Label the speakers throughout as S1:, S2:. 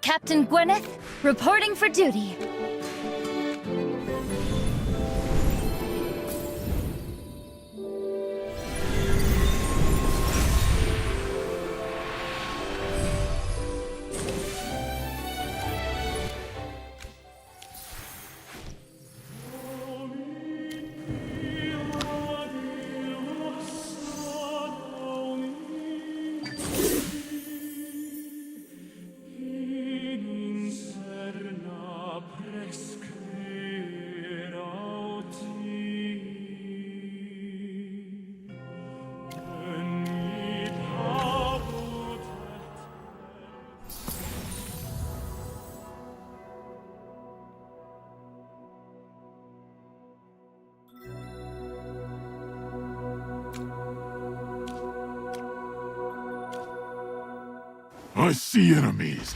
S1: Captain Gwyneth, reporting for duty.
S2: I see enemies.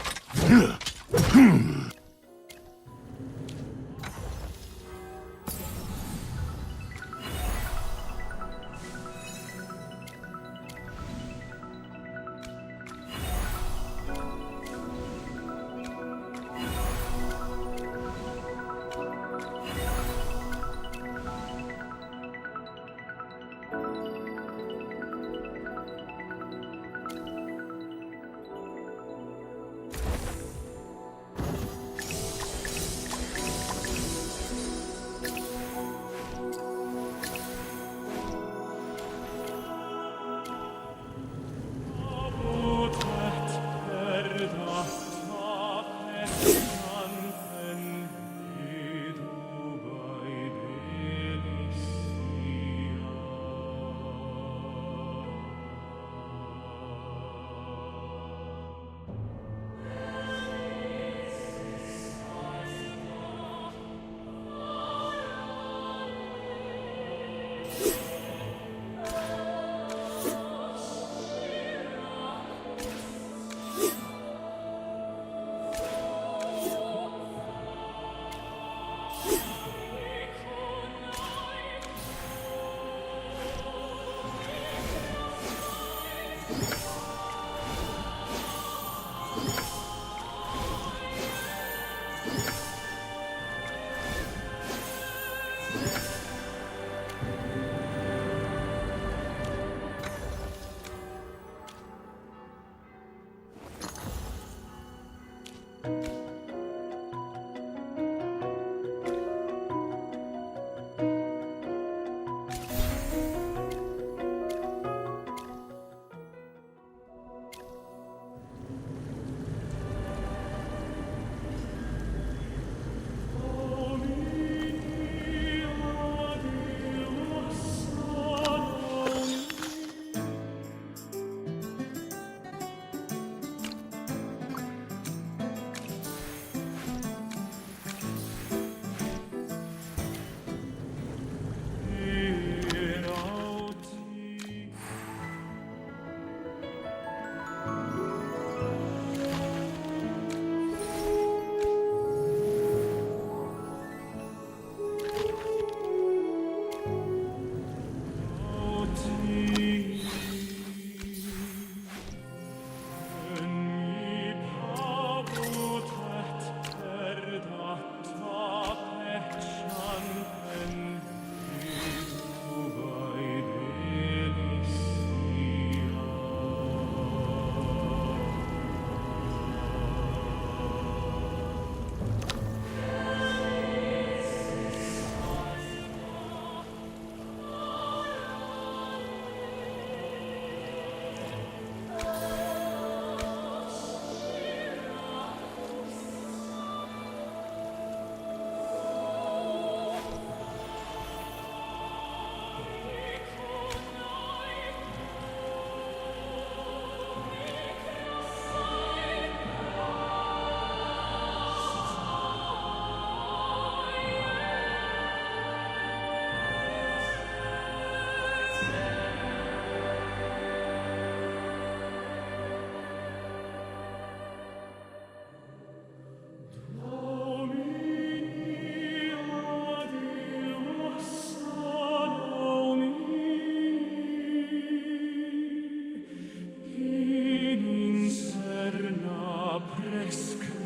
S3: Presque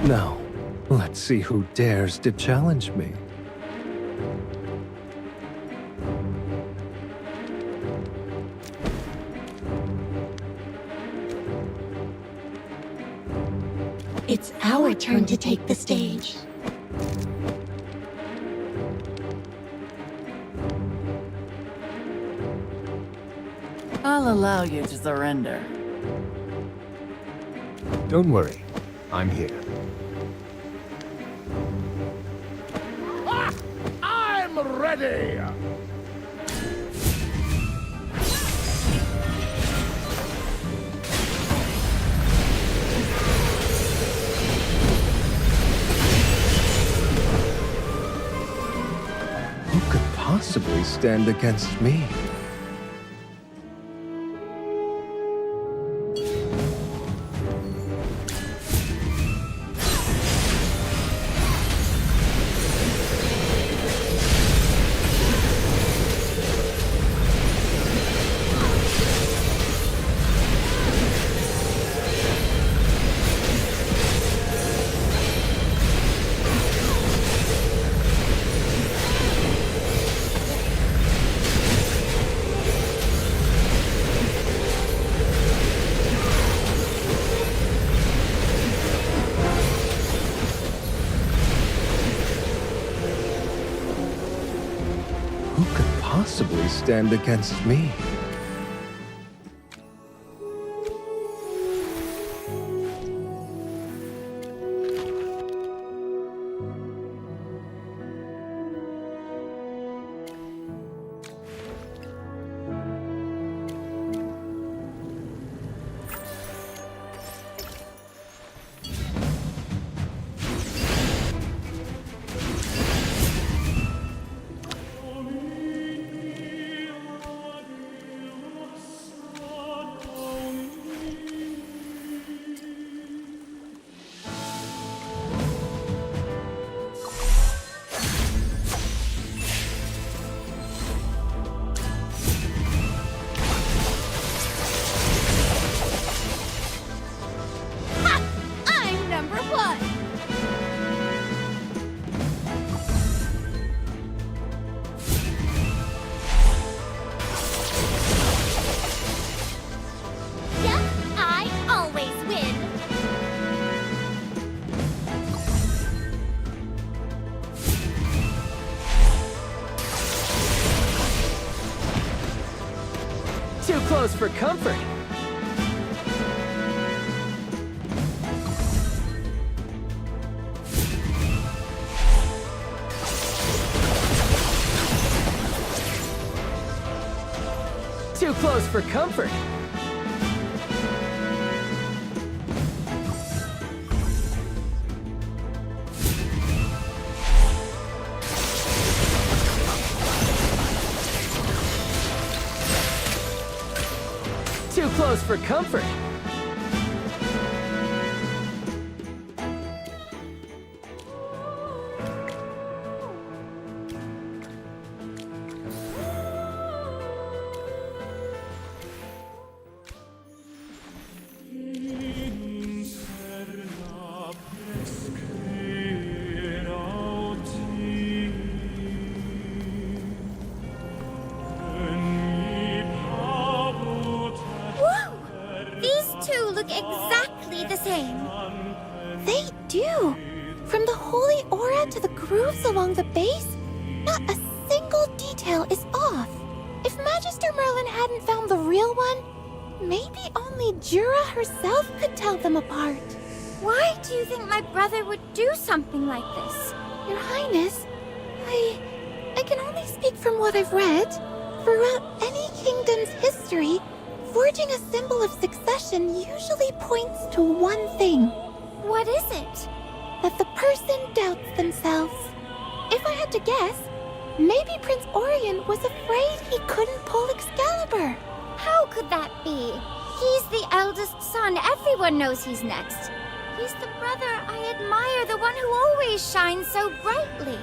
S3: Now, let's see who dares to challenge me.
S4: It's our turn to take the stage.
S5: I'll allow you to surrender.
S3: Don't worry, I'm here.
S2: I'm ready!
S3: Who could possibly stand against me? Who could possibly stand against me?
S1: I'm number one! Yep, I always win!
S6: Too close for comfort. Too close for comfort. Too close for comfort.
S1: Whoa! These two look exactly the same.
S4: They do! From the holy aura to the grooves along the base, not a single detail is off. If Magister Merlin hadn't found the real one, maybe only Jura herself could tell them apart.
S1: Why do you think my brother would do something like this?
S4: Your Highness, I can only speak from what I've read. Throughout any kingdom's history, forging a symbol of succession usually points to one thing.
S1: What is it?
S4: That the person doubts themselves. If I had to guess, maybe Prince Orion was afraid he couldn't pull Excalibur.
S1: How could that be? He's the eldest son. Everyone knows he's next. He's the brother I admire, the one who always shines so brightly.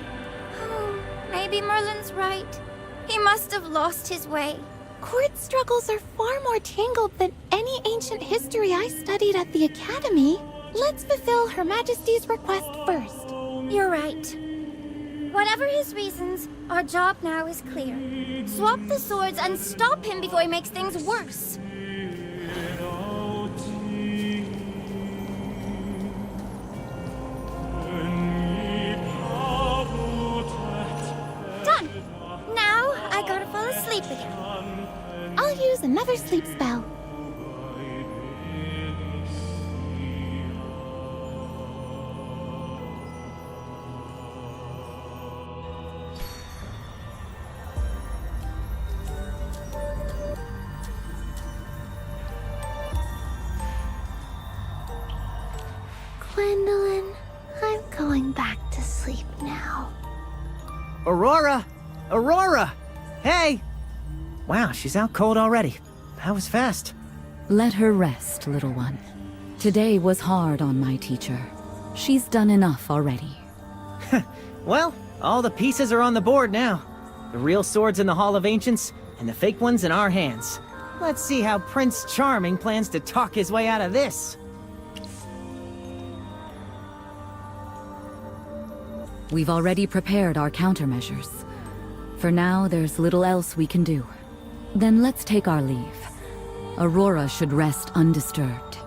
S1: Oh, maybe Merlin's right. He must have lost his way.
S4: Court struggles are far more tangled than any ancient history I studied at the Academy. Let's fulfill Her Majesty's request first.
S1: You're right. Whatever his reasons, our job now is clear. Swap the swords and stop him before he makes things worse. Done! Now I gotta fall asleep again.
S4: I'll use another sleep spell. Gwendolyn, I'm going back to sleep now.
S7: Aurora! Aurora! Hey! Wow, she's out cold already. That was fast.
S5: Let her rest, little one. Today was hard on my teacher. She's done enough already.
S7: Well, all the pieces are on the board now. The real sword's in the Hall of Ancients, and the fake one's in our hands. Let's see how Prince Charming plans to talk his way out of this.
S5: We've already prepared our countermeasures. For now, there's little else we can do. Then let's take our leave. Aurora should rest undisturbed.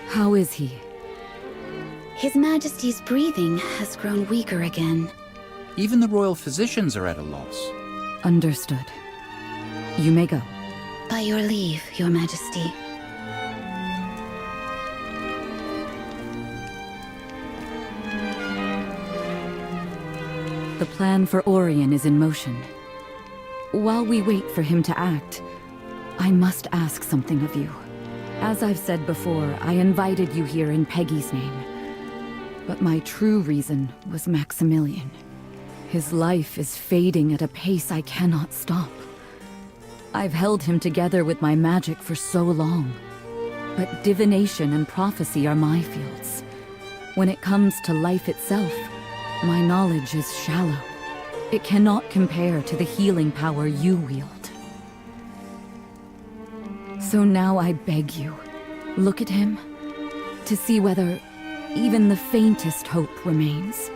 S5: How is he?
S8: His Majesty's breathing has grown weaker again.
S9: Even the royal physicians are at a loss.
S5: Understood. You may go.
S8: By your leave, Your Majesty.
S5: The plan for Orion is in motion. While we wait for him to act, I must ask something of you. As I've said before, I invited you here in Peggy's name. But my true reason was Maximilian. His life is fading at a pace I cannot stop. I've held him together with my magic for so long. But divination and prophecy are my fields. When it comes to life itself, my knowledge is shallow. It cannot compare to the healing power you wield. So now I beg you, look at him, to see whether even the faintest hope remains.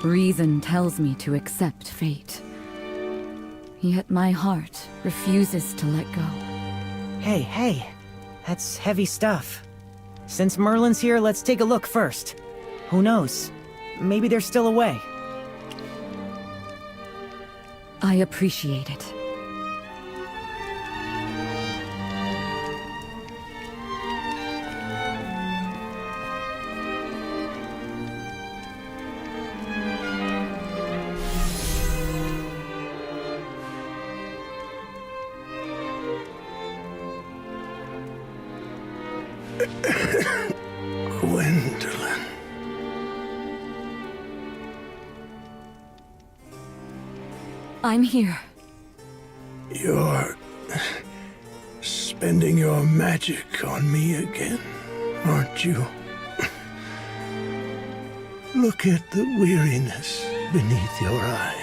S5: Reason tells me to accept fate. Yet my heart refuses to let go.
S7: Hey, that's heavy stuff. Since Merlin's here, let's take a look first. Who knows? Maybe there's still a way.
S5: I appreciate it.
S2: Gwendolyn.
S5: I'm here.
S2: You're spending your magic on me again, aren't you? Look at the weariness beneath your eyes.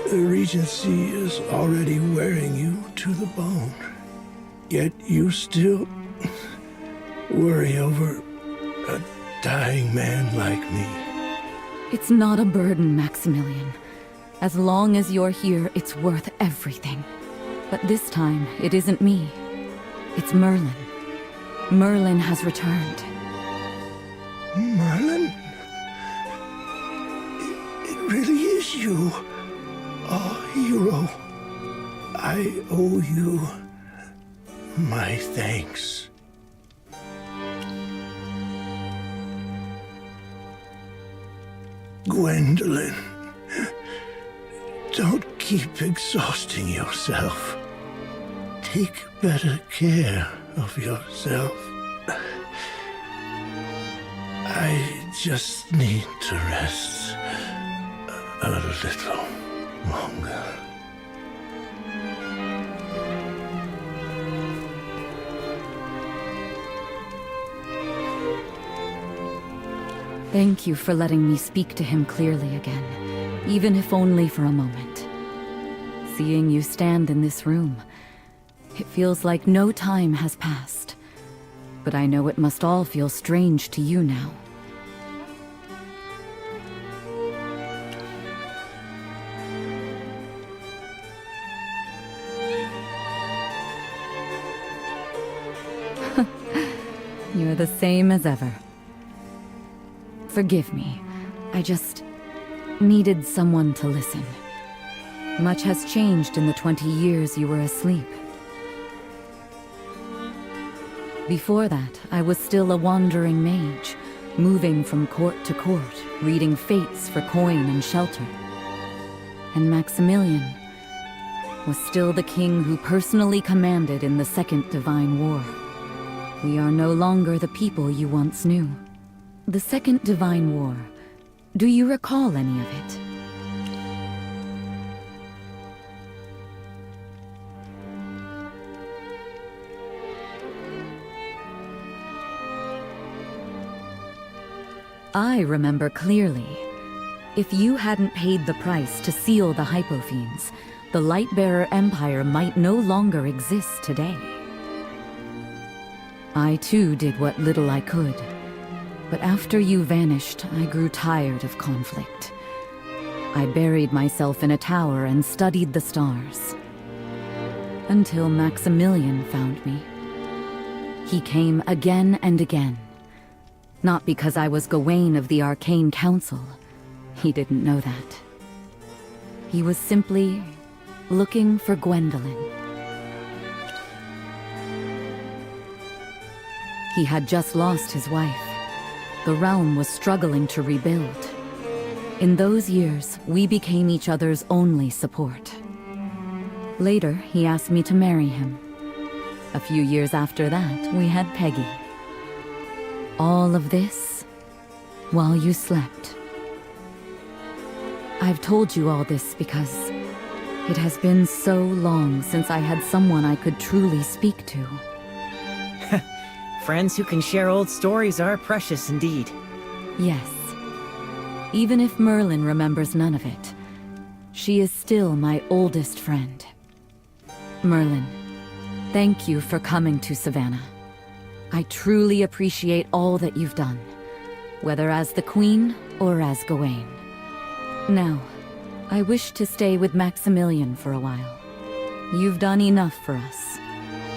S2: The Regency is already wearing you to the bone. Yet you still worry over a dying man like me.
S5: It's not a burden, Maximilian. As long as you're here, it's worth everything. But this time, it isn't me. It's Merlin. Merlin has returned.
S2: Merlin? It really is you. Oh, hero. I owe you my thanks. Gwendolyn, don't keep exhausting yourself. Take better care of yourself. I just need to rest a little longer.
S5: Thank you for letting me speak to him clearly again, even if only for a moment. Seeing you stand in this room, it feels like no time has passed. But I know it must all feel strange to you now. You're the same as ever. Forgive me. I just needed someone to listen. Much has changed in the 20 years you were asleep. Before that, I was still a wandering mage, moving from court to court, reading fates for coin and shelter. And Maximilian was still the king who personally commanded in the Second Divine War. We are no longer the people you once knew. The Second Divine War. Do you recall any of it? I remember clearly. If you hadn't paid the price to seal the Hypofiends, the Lightbearer Empire might no longer exist today. I too did what little I could. But after you vanished, I grew tired of conflict. I buried myself in a tower and studied the stars. Until Maximilian found me. He came again and again. Not because I was Gawain of the Arcane Council. He didn't know that. He was simply looking for Gwendolyn. He had just lost his wife. The realm was struggling to rebuild. In those years, we became each other's only support. Later, he asked me to marry him. A few years after that, we had Peggy. All of this while you slept. I've told you all this because it has been so long since I had someone I could truly speak to.
S7: Friends who can share old stories are precious indeed.
S5: Yes. Even if Merlin remembers none of it, she is still my oldest friend. Merlin, thank you for coming to Savannah. I truly appreciate all that you've done, whether as the Queen or as Gawain. Now, I wish to stay with Maximilian for a while. You've done enough for us.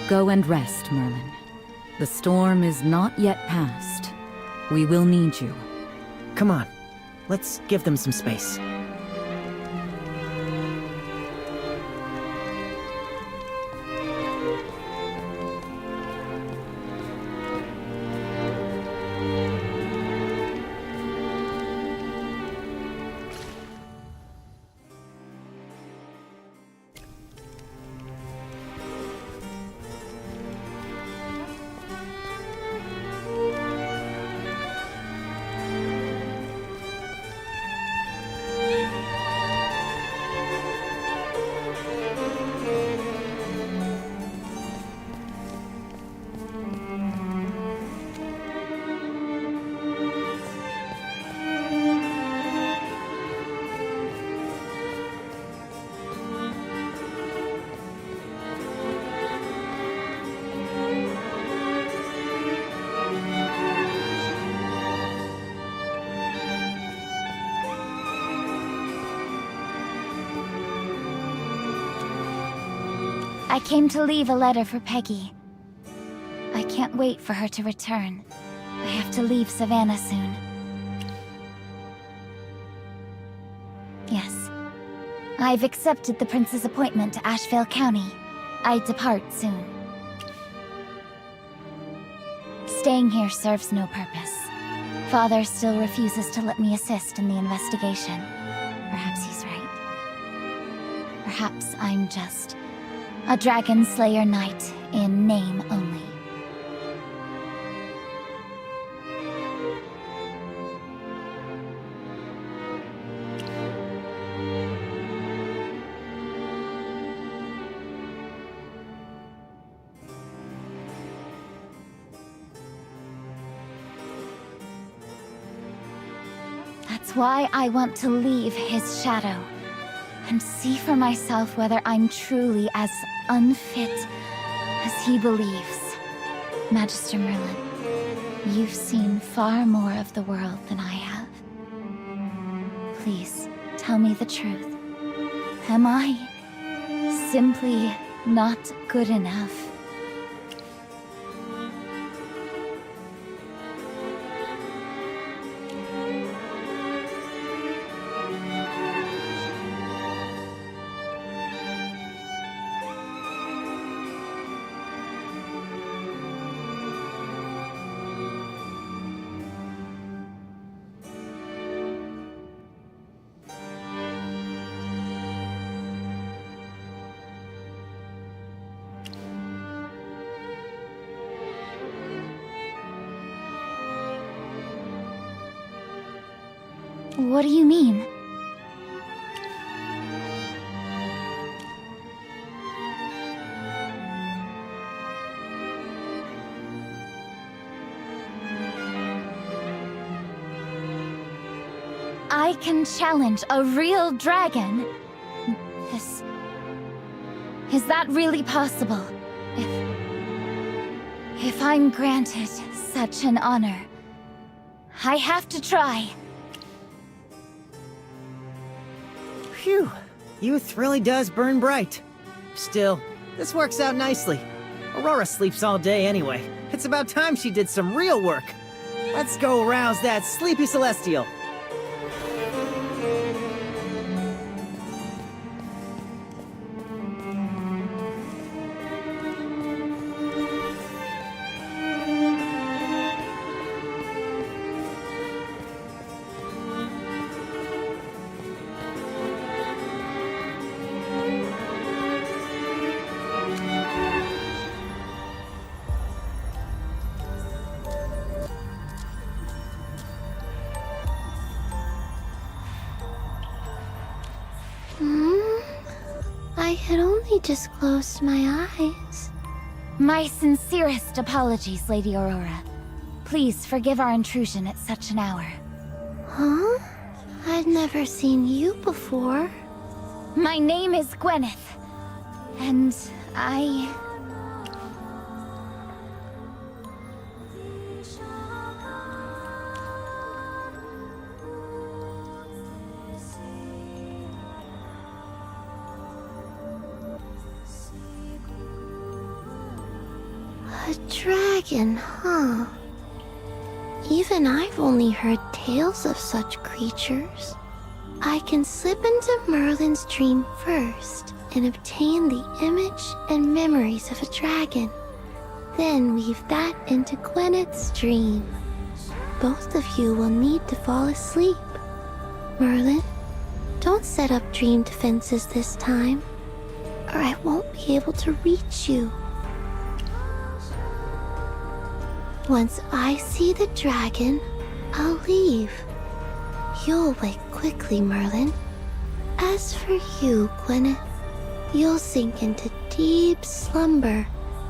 S5: Go and rest, Merlin. The storm is not yet past. We will need you.
S7: Come on, let's give them some space.
S1: I came to leave a letter for Peggy. I can't wait for her to return. I have to leave Savannah soon. Yes. I've accepted the prince's appointment to Asheville County. I depart soon. Staying here serves no purpose. Father still refuses to let me assist in the investigation. Perhaps he's right. Perhaps I'm just a Dragon Slayer Knight in name only. That's why I want to leave his shadow and see for myself whether I'm truly as unfit as he believes. Magister Merlin, you've seen far more of the world than I have. Please, tell me the truth. Am I simply not good enough? What do you mean? I can challenge a real dragon? Is that really possible? If I'm granted such an honor, I have to try.
S7: Phew, youth really does burn bright. Still, this works out nicely. Aurora sleeps all day anyway. It's about time she did some real work. Let's go arouse that sleepy celestial.
S4: I had only just closed my eyes.
S1: My sincerest apologies, Lady Aurora. Please forgive our intrusion at such an hour.
S4: Huh? I'd never seen you before.
S1: My name is Gwyneth, and I...
S4: A dragon, huh? Even I've only heard tales of such creatures. I can slip into Merlin's dream first and obtain the image and memories of a dragon. Then weave that into Gwyneth's dream. Both of you will need to fall asleep. Merlin, don't set up dream defenses this time, or I won't be able to reach you. Once I see the dragon, I'll leave. You'll wake quickly, Merlin. As for you, Gwyneth, you'll sink into deep slumber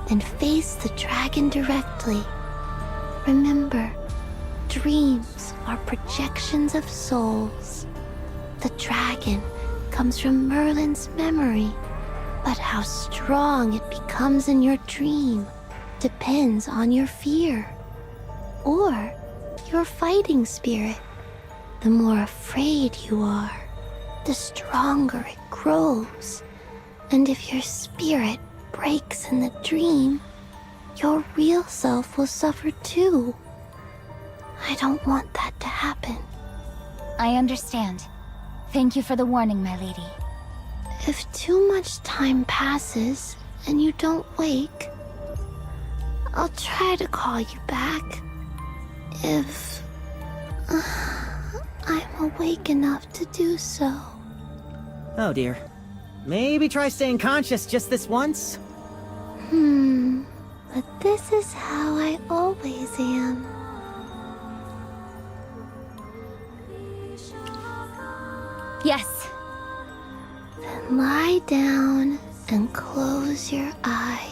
S4: and face the dragon directly. Remember, dreams are projections of souls. The dragon comes from Merlin's memory, but how strong it becomes in your dream depends on your fear or your fighting spirit. The more afraid you are, the stronger it grows. And if your spirit breaks in the dream, your real self will suffer too. I don't want that to happen.
S1: I understand. Thank you for the warning, my lady.
S4: If too much time passes and you don't wake, I'll try to call you back. If I'm awake enough to do so.
S7: Oh dear. Maybe try staying conscious just this once?
S4: But this is how I always am.
S1: Yes.
S4: Then lie down and close your eyes.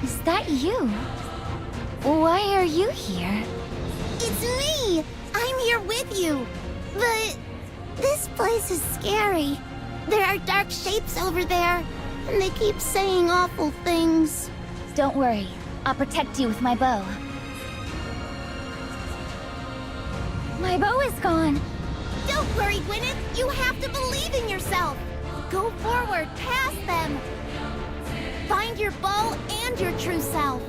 S1: Is that you? Why are you here?
S4: It's me! I'm here with you! But this place is scary. There are dark shapes over there, and they keep saying awful things.
S1: Don't worry. I'll protect you with my bow. My bow is gone.
S4: Don't worry, Gwyneth! You have to believe in yourself! Go forward, past them! Find your bow and your true self!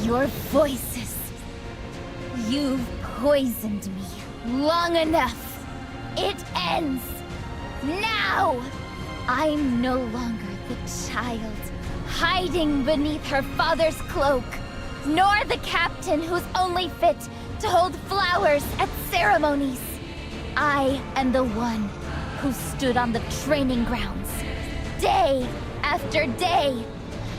S1: Your voices. You've poisoned me long enough. It ends now. I'm no longer the child hiding beneath her father's cloak, nor the captain who's only fit to hold flowers at ceremonies. I am the one who stood on the training grounds, day after day,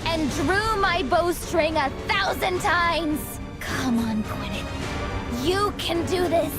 S1: and drew my bowstring 1,000 times. Come on, Gwyneth. You can do this.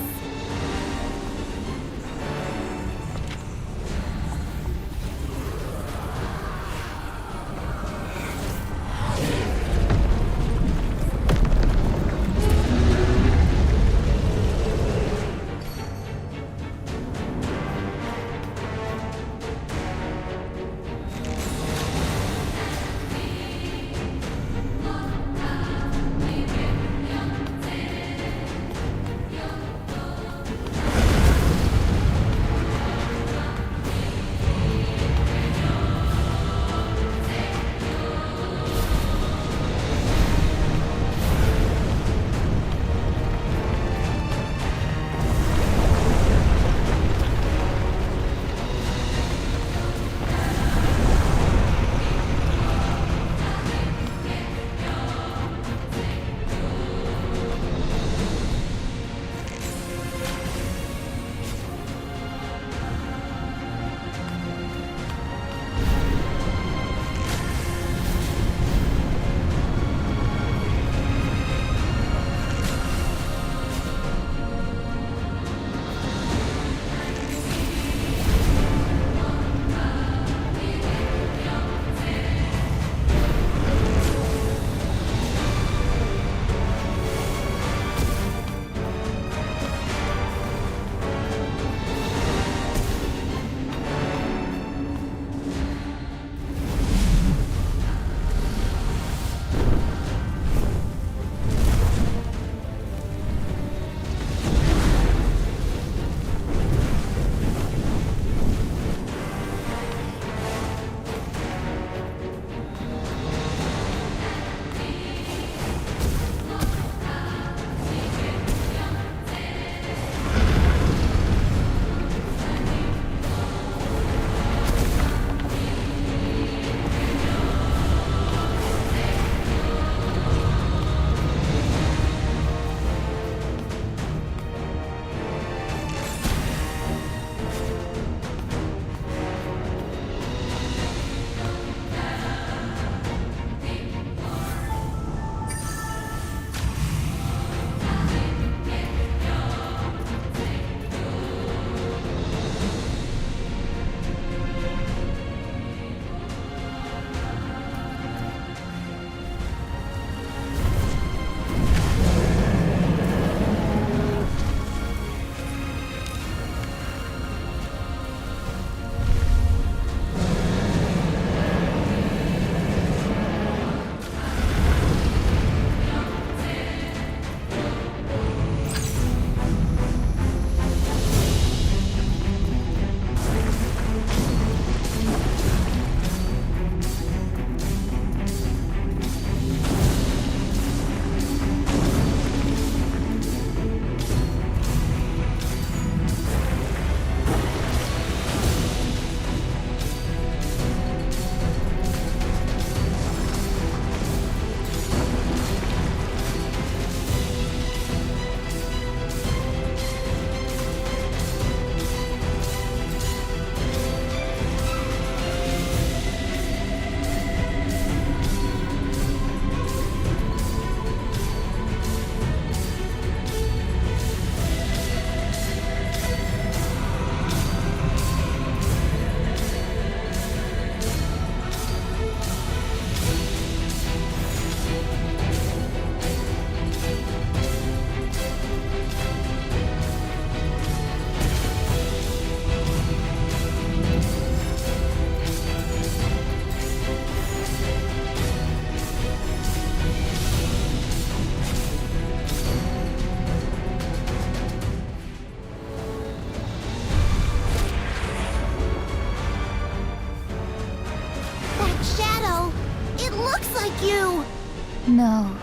S4: No.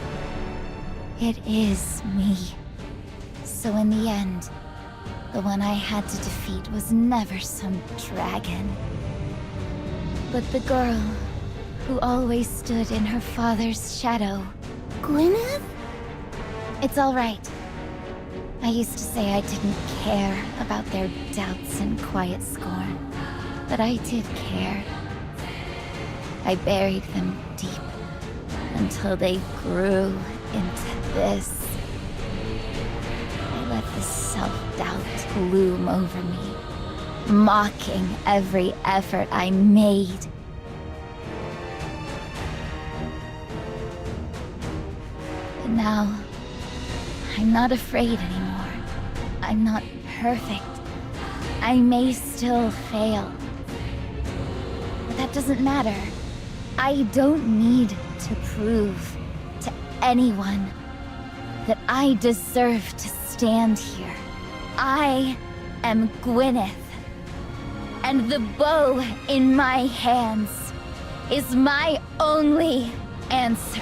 S4: It is me. So in the end, the one I had to defeat was never some dragon, but the girl who always stood in her father's shadow.
S1: Gwyneth?
S4: It's all right. I used to say I didn't care about their doubts and quiet scorn, but I did care.
S1: I buried them deep until they grew into this. I let the self-doubt loom over me, mocking every effort I made. But now, I'm not afraid anymore. I'm not perfect. I may still fail. But that doesn't matter. I don't need to prove to anyone that I deserve to stand here. I am Gwyneth, and the bow in my hands is my only answer.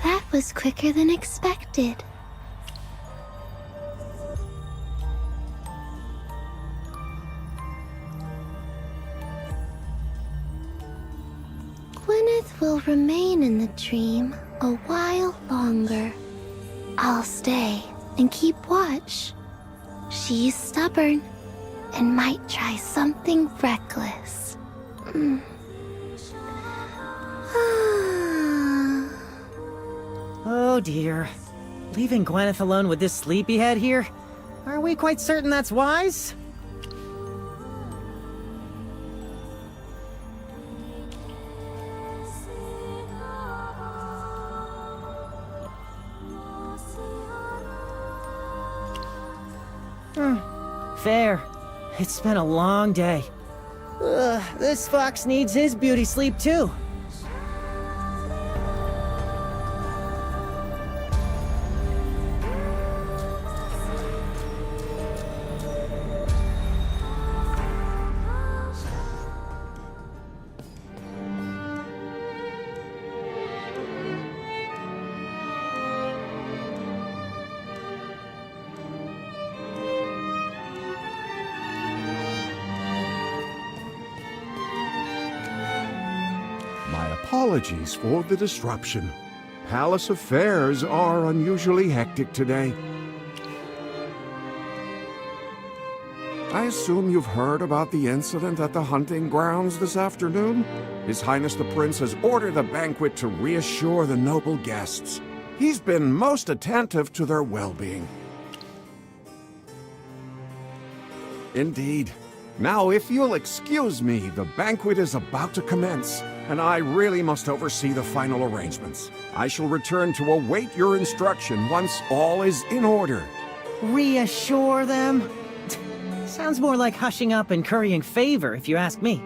S4: That was quicker than expected. Gwyneth will remain in the dream a while longer. I'll stay and keep watch. She's stubborn and might try something reckless.
S7: Oh dear. Leaving Gwyneth alone with this sleepyhead here? Are we quite certain that's wise? Fair. It's been a long day. This fox needs his beauty sleep too.
S10: Apologies for the disruption. Palace affairs are unusually hectic today. I assume you've heard about the incident at the hunting grounds this afternoon? His Highness the Prince has ordered the banquet to reassure the noble guests. He's been most attentive to their well-being. Indeed. Now, if you'll excuse me, the banquet is about to commence, and I really must oversee the final arrangements. I shall return to await your instruction once all is in order.
S7: Reassure them? Sounds more like hushing up and currying favor, if you ask me.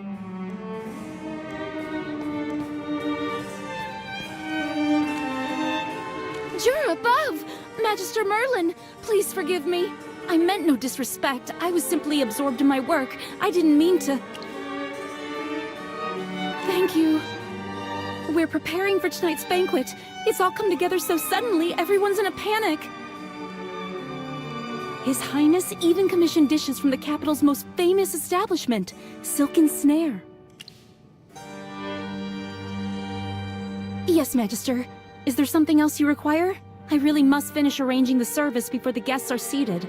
S5: Magister Merlin, please forgive me. I meant no disrespect. I was simply absorbed in my work. I didn't mean to... Thank you. We're preparing for tonight's banquet. It's all come together so suddenly, everyone's in a panic. His Highness even commissioned dishes from the capital's most famous establishment, Silken Snare. Yes, Magister. Is there something else you require? I really must finish arranging the service before the guests are seated.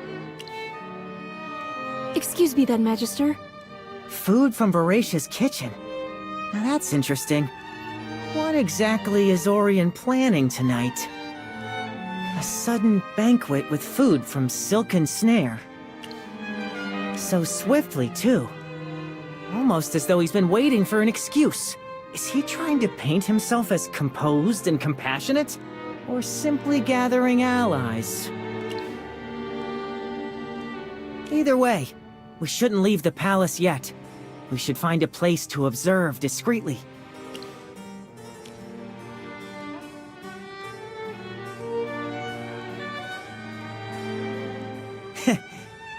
S5: Excuse me then, Magister.
S7: Food from Voracious Kitchen. Now that's interesting. What exactly is Orion planning tonight? A sudden banquet with food from Silken Snare. So swiftly, too. Almost as though he's been waiting for an excuse. Is he trying to paint himself as composed and compassionate? Or simply gathering allies? Either way, we shouldn't leave the palace yet. We should find a place to observe discreetly.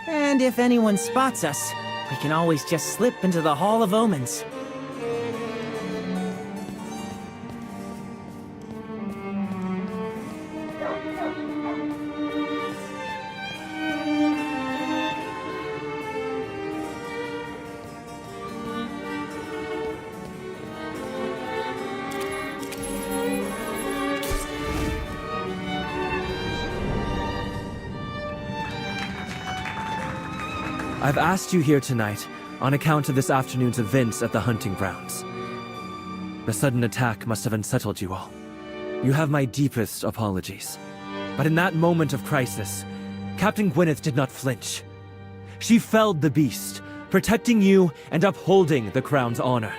S7: And if anyone spots us, we can always just slip into the Hall of Omens.
S6: I've asked you here tonight on account of this afternoon's events at the hunting grounds. The sudden attack must have unsettled you all. You have my deepest apologies. But in that moment of crisis, Captain Gwyneth did not flinch. She felled the beast, protecting you and upholding the crown's honor.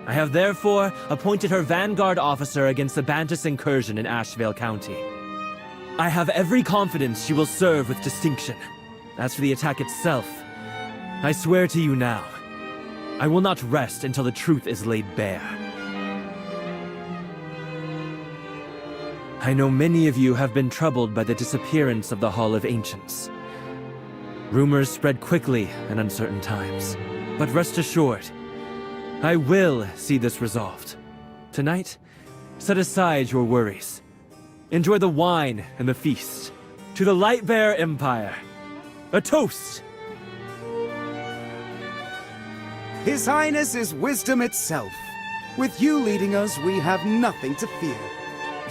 S6: I have therefore appointed her vanguard officer against the Bantus incursion in Ashvale County. I have every confidence she will serve with distinction. As for the attack itself, I swear to you now, I will not rest until the truth is laid bare. I know many of you have been troubled by the disappearance of the Hall of Ancients. Rumors spread quickly in uncertain times, but rest assured, I will see this resolved. Tonight, set aside your worries. Enjoy the wine and the feast. To the Lightbearer Empire, a toast!
S11: His Highness is wisdom itself. With you leading us, we have nothing to fear.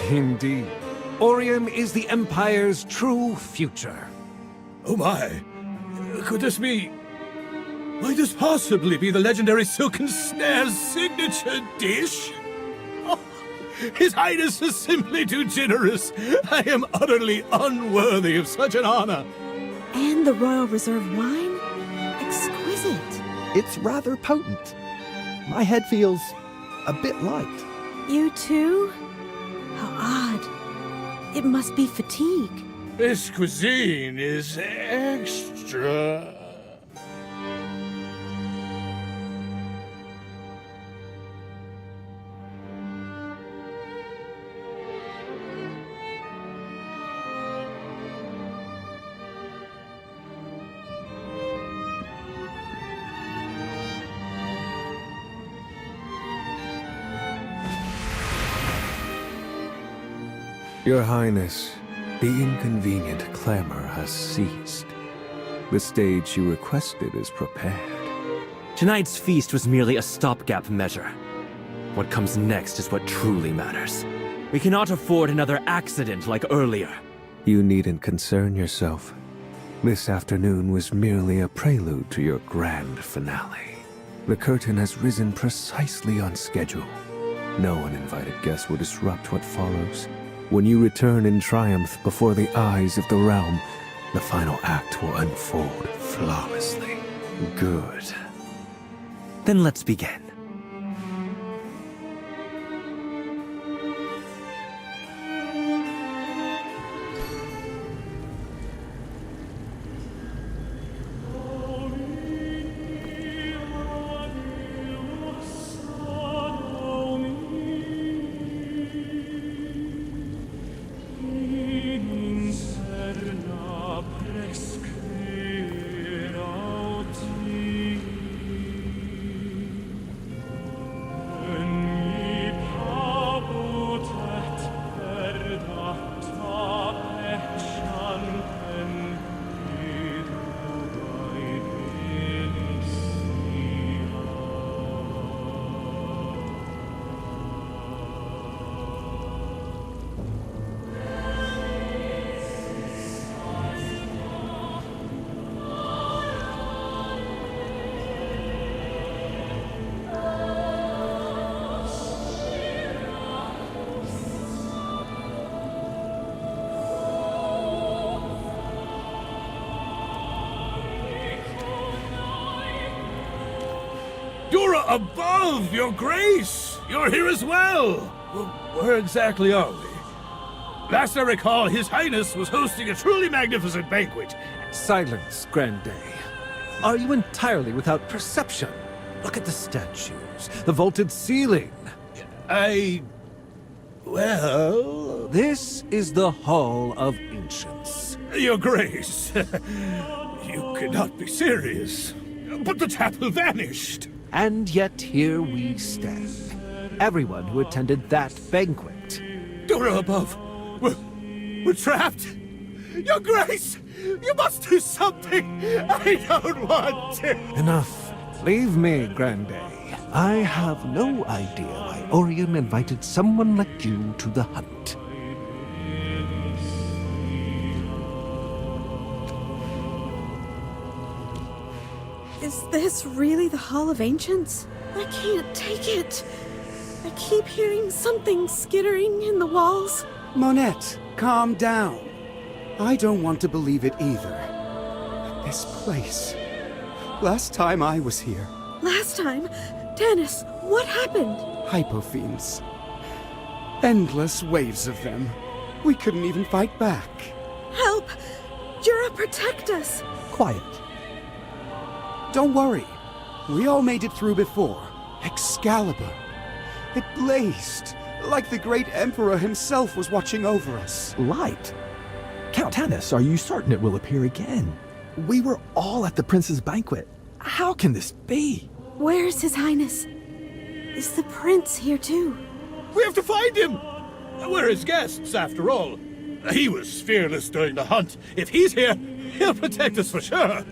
S12: Indeed. Orion is the Empire's true future.
S2: Oh my! Could this be... Might this possibly be the legendary Silken Snare's signature dish? Oh, His Highness is simply too generous. I am utterly unworthy of such an honor.
S13: And the Royal Reserve wine? Exquisite.
S3: It's rather potent. My head feels a bit light.
S13: You too? How odd. It must be fatigue.
S2: This cuisine is extra.
S14: Your Highness, the inconvenient clamor has ceased. The stage you requested is prepared.
S6: Tonight's feast was merely a stopgap measure. What comes next is what truly matters. We cannot afford another accident like earlier.
S14: You needn't concern yourself. This afternoon was merely a prelude to your grand finale. The curtain has risen precisely on schedule. No uninvited guest will disrupt what follows. When you return in triumph before the eyes of the realm, the final act will unfold flawlessly.
S6: Good. Then let's begin.
S12: Above, Your Grace! You're here as well! Where exactly are we? Last I recall, His Highness was hosting a truly magnificent banquet. Silence, Grande. Are you entirely without perception? Look at the statues, the vaulted ceiling. Well, this is the Hall of Ancients. Your Grace, you cannot be serious. But the chapel vanished. And yet here we stand. Everyone who attended that banquet. Dora above, we're trapped. Your Grace, you must do something. I don't want to. Enough. Leave me, Grande. I have no idea why Orion invited someone like you to the hunt.
S13: Is this really the Hall of Ancients? I can't take it. I keep hearing something skittering in the walls.
S11: Monette, calm down. I don't want to believe it either. This place. Last time I was here.
S13: Last time? Dennis, what happened?
S11: Hypofiends. Endless waves of them. We couldn't even fight back.
S13: Help! Jura, protect us!
S3: Quiet.
S11: Don't worry. We all made it through before. Excalibur. It blazed, like the great Emperor himself was watching over us.
S3: Light? Count Dennis, are you certain it will appear again? We were all at the prince's banquet. How can this be?
S13: Where's His Highness? Is the prince here too?
S12: We have to find him! We're his guests, after all. He was fearless during the hunt. If he's here, he'll protect us for sure.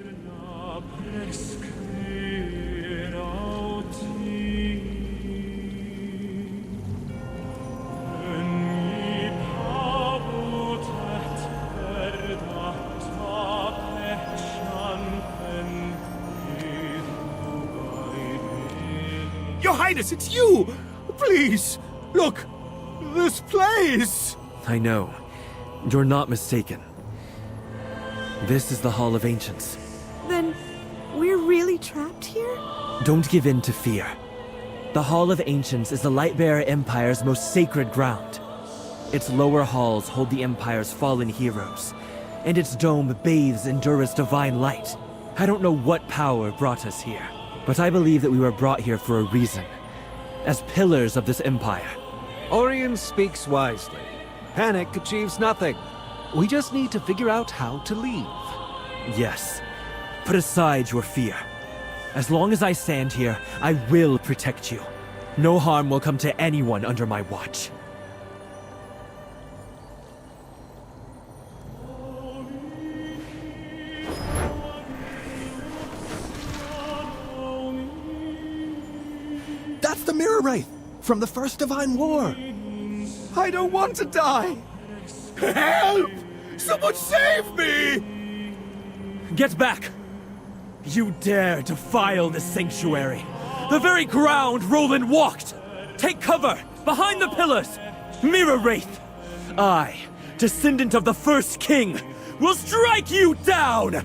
S12: Your Highness, it's you! Please, look! This place!
S6: I know. You're not mistaken. This is the Hall of Ancients.
S13: Then we're really trapped here?
S6: Don't give in to fear. The Hall of Ancients is the Lightbearer Empire's most sacred ground. Its lower halls hold the Empire's fallen heroes, and its dome bathes in Dura's divine light. I don't know what power brought us here, but I believe that we were brought here for a reason, as pillars of this empire.
S12: Orion speaks wisely. Panic achieves nothing. We just need to figure out how to leave.
S6: Yes. Put aside your fear. As long as I stand here, I will protect you. No harm will come to anyone under my watch.
S3: That's the Mirror Wraith from the First Divine War.
S11: I don't want to die.
S12: Help! Someone save me!
S6: Get back! You dare defile the sanctuary. The very ground Roland walked! Take cover! Behind the pillars! Mirror Wraith! I, descendant of the first king, will strike you down!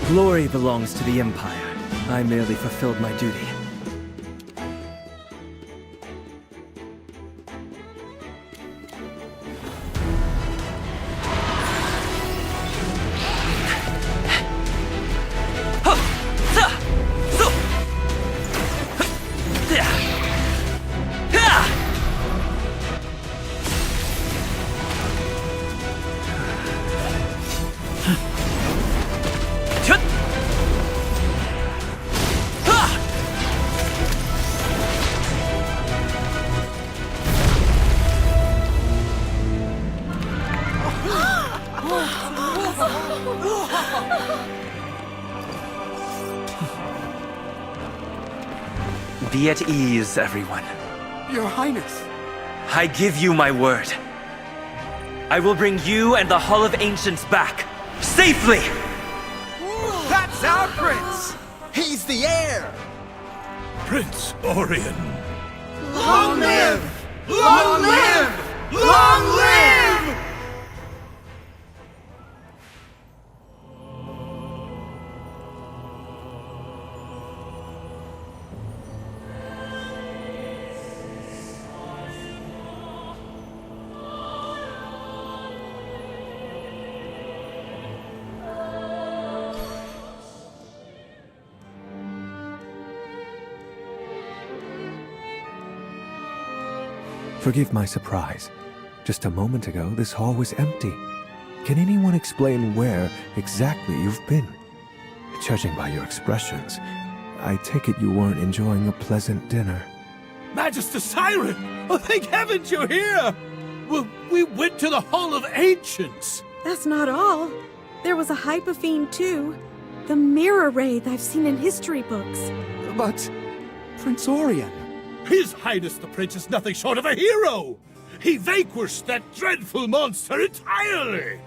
S6: Glory belongs to the Empire. I merely fulfilled my duty. Be at ease, everyone.
S11: Your Highness.
S6: I give you my word. I will bring you and the Hall of Ancients back, safely!
S15: That's our prince! He's the heir!
S2: Prince Orion.
S15: Long live! Long live! Long live!
S14: Forgive my surprise. Just a moment ago, this hall was empty. Can anyone explain where exactly you've been? Judging by your expressions, I take it you weren't enjoying a pleasant dinner.
S12: Magister Siren! Oh, thank heavens you're here! Well, we went to the Hall of Ancients!
S13: That's not all. There was a Hypophene too. The mirror wraith I've seen in history books.
S11: But Prince Orion...
S12: His Highness the Prince is nothing short of a hero! He vanquished that dreadful monster entirely!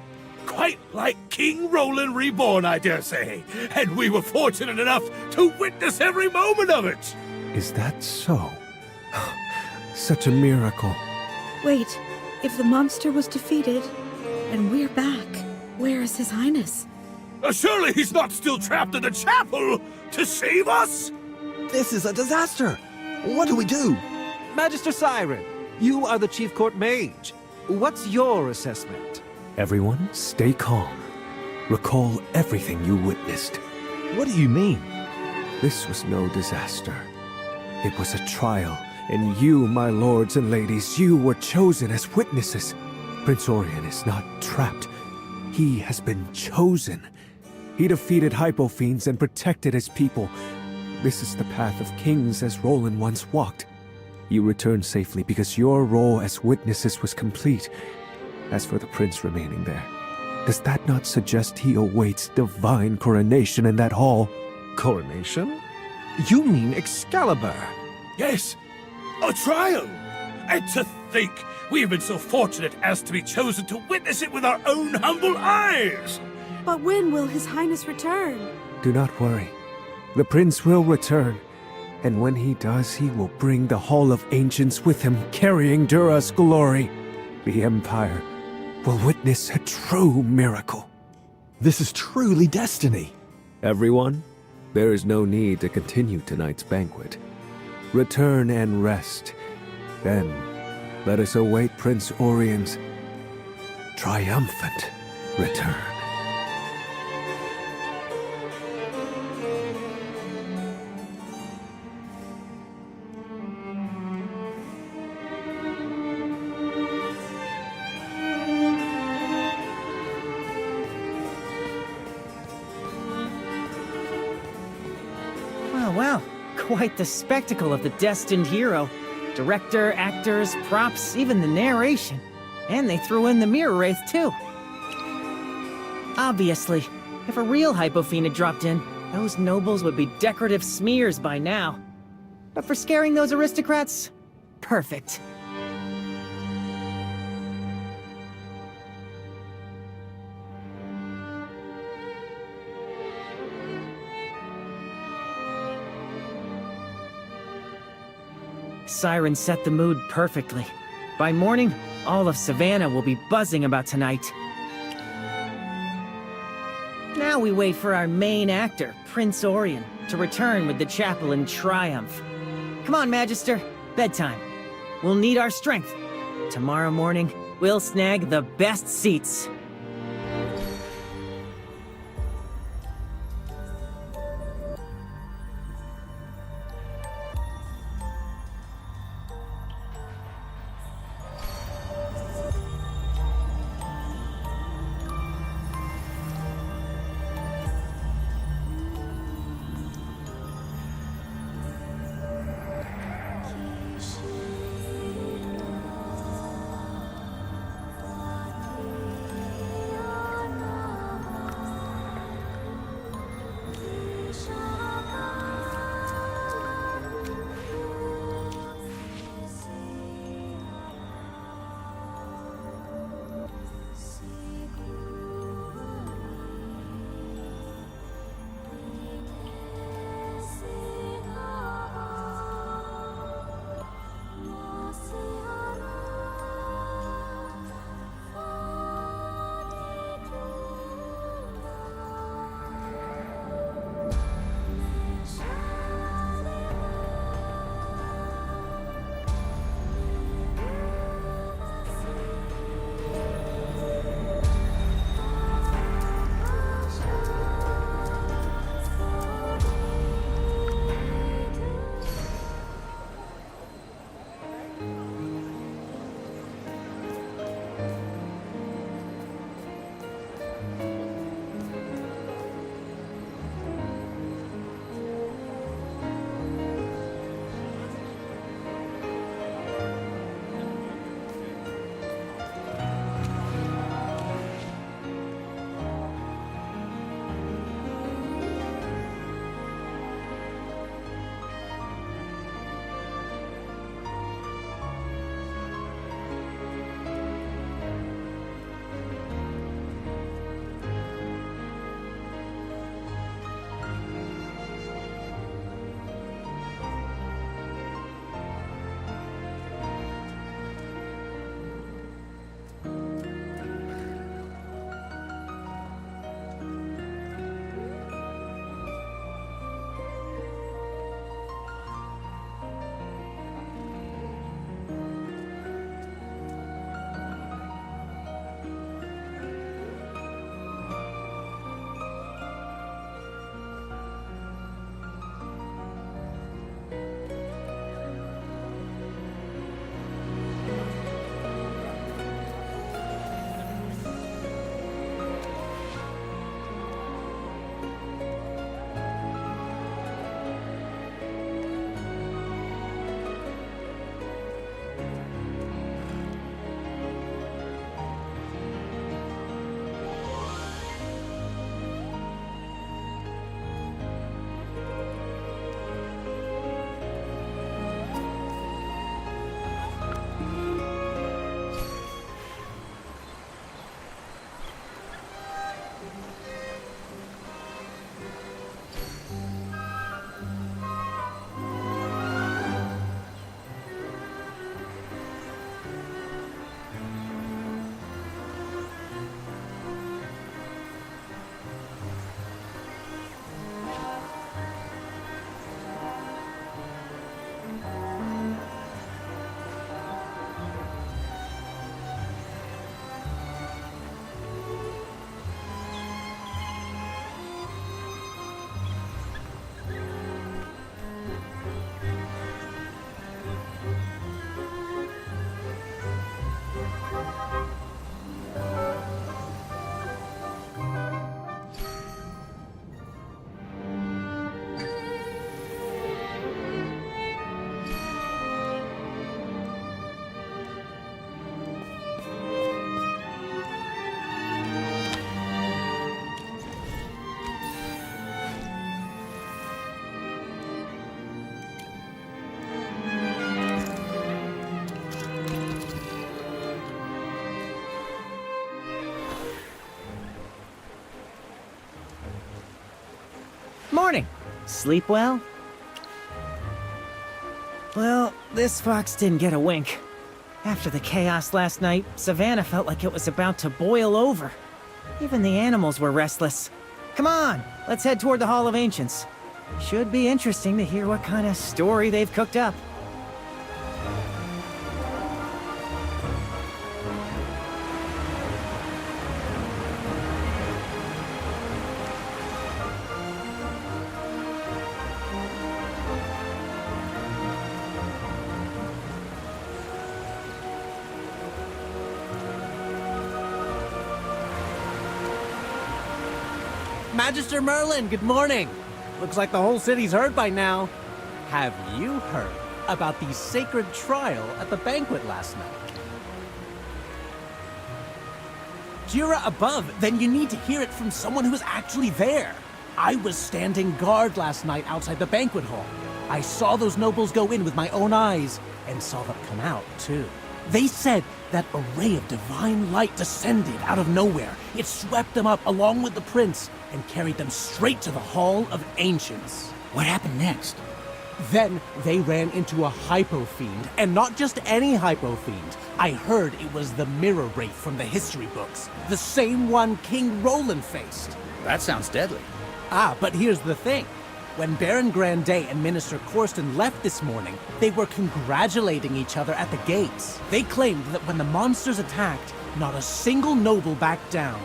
S12: Quite like King Roland Reborn, I dare say. And we were fortunate enough to witness every moment of it!
S14: Is that so? Such a miracle.
S13: Wait, if the monster was defeated, and we're back, where is His Highness?
S12: Surely he's not still trapped in the chapel to save us?
S3: This is a disaster! What do we do?
S12: Magister Siren, you are the Chief Court Mage. What's your assessment?
S14: Everyone, stay calm. Recall everything you witnessed.
S3: What do you mean?
S14: This was no disaster. It was a trial, and you, my lords and ladies, you were chosen as witnesses. Prince Orion is not trapped. He has been chosen. He defeated Hypophenes and protected his people. This is the path of kings as Roland once walked. You returned safely because your role as witnesses was complete. As for the prince remaining there, does that not suggest he awaits divine coronation in that hall?
S12: Coronation? You mean Excalibur? Yes, a trial! And to think we've been so fortunate as to be chosen to witness it with our own humble eyes!
S13: But when will His Highness return?
S14: Do not worry. The prince will return, and when he does, he will bring the Hall of Ancients with him, carrying Dura's glory. The Empire will witness a true miracle.
S3: This is truly destiny.
S14: Everyone, there is no need to continue tonight's banquet. Return and rest. Then, let us await Prince Orion's triumphant return.
S7: Well, quite the spectacle of the destined hero. Director, actors, props, even the narration. And they threw in the mirror wraith too. Obviously, if a real Hypophene had dropped in, those nobles would be decorative smears by now. But for scaring those aristocrats, perfect. Siren set the mood perfectly. By morning, all of Savannah will be buzzing about tonight. Now we wait for our main actor, Prince Orion, to return with the chapel in triumph. Come on, Magister, bedtime. We'll need our strength. Tomorrow morning, we'll snag the best seats. Sleep well? Well, this fox didn't get a wink. After the chaos last night, Savannah felt like it was about to boil over. Even the animals were restless. Come on, let's head toward the Hall of Ancients. Should be interesting to hear what kind of story they've cooked up.
S12: Magister Merlin, good morning. Looks like the whole city's heard by now. Have you heard about the sacred trial at the banquet last night? Jura above, then you need to hear it from someone who was actually there. I was standing guard last night outside the banquet hall. I saw those nobles go in with my own eyes, and saw them come out, too. They said that a ray of divine light descended out of nowhere. It swept them up along with the prince and carried them straight to the Hall of Ancients.
S9: What happened next?
S12: Then they ran into a hypo-fiend, and not just any hypo-fiend. I heard it was the mirror wraith from the history books, the same one King Roland faced.
S9: That sounds deadly.
S12: Ah, but here's the thing. When Baron Grandet and Minister Corsten left this morning, they were congratulating each other at the gates. They claimed that when the monsters attacked, not a single noble backed down.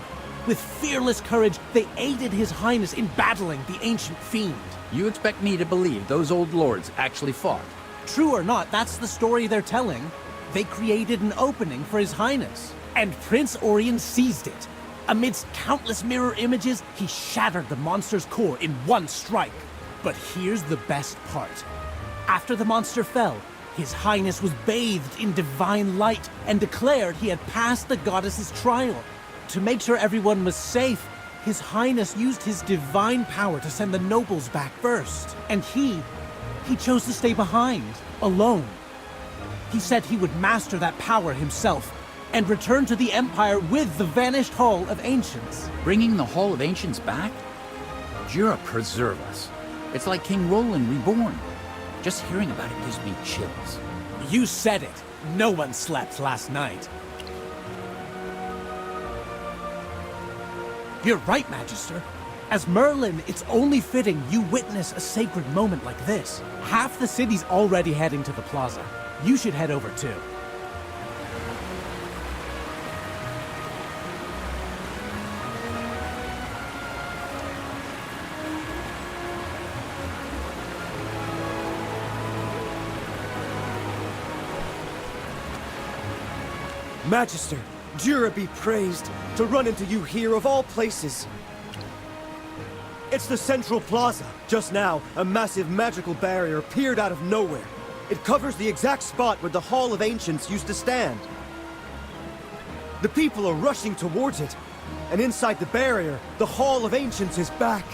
S12: With fearless courage, they aided His Highness in battling the ancient fiend.
S9: You expect me to believe those old lords actually fought?
S12: True or not, that's the story they're telling. They created an opening for His Highness, and Prince Orion seized it. Amidst countless mirror images, he shattered the monster's core in one strike. But here's the best part. After the monster fell, His Highness was bathed in divine light and declared he had passed the goddess's trial. To make sure everyone was safe, His Highness used his divine power to send the nobles back first. And he chose to stay behind, alone. He said he would master that power himself and return to the Empire with the vanished Hall of Ancients.
S9: Bringing the Hall of Ancients back? Jura preserve us. It's like King Roland reborn. Just hearing about it gives me chills.
S12: You said it. No one slept last night. You're right, Magister. As Merlin, it's only fitting you witness a sacred moment like this. Half the city's already heading to the plaza. You should head over too.
S16: Magister, Jura be praised, to run into you here of all places. It's the Central Plaza. Just now, a massive magical barrier appeared out of nowhere. It covers the exact spot where the Hall of Ancients used to stand. The people are rushing towards it, and inside the barrier, the Hall of Ancients is back.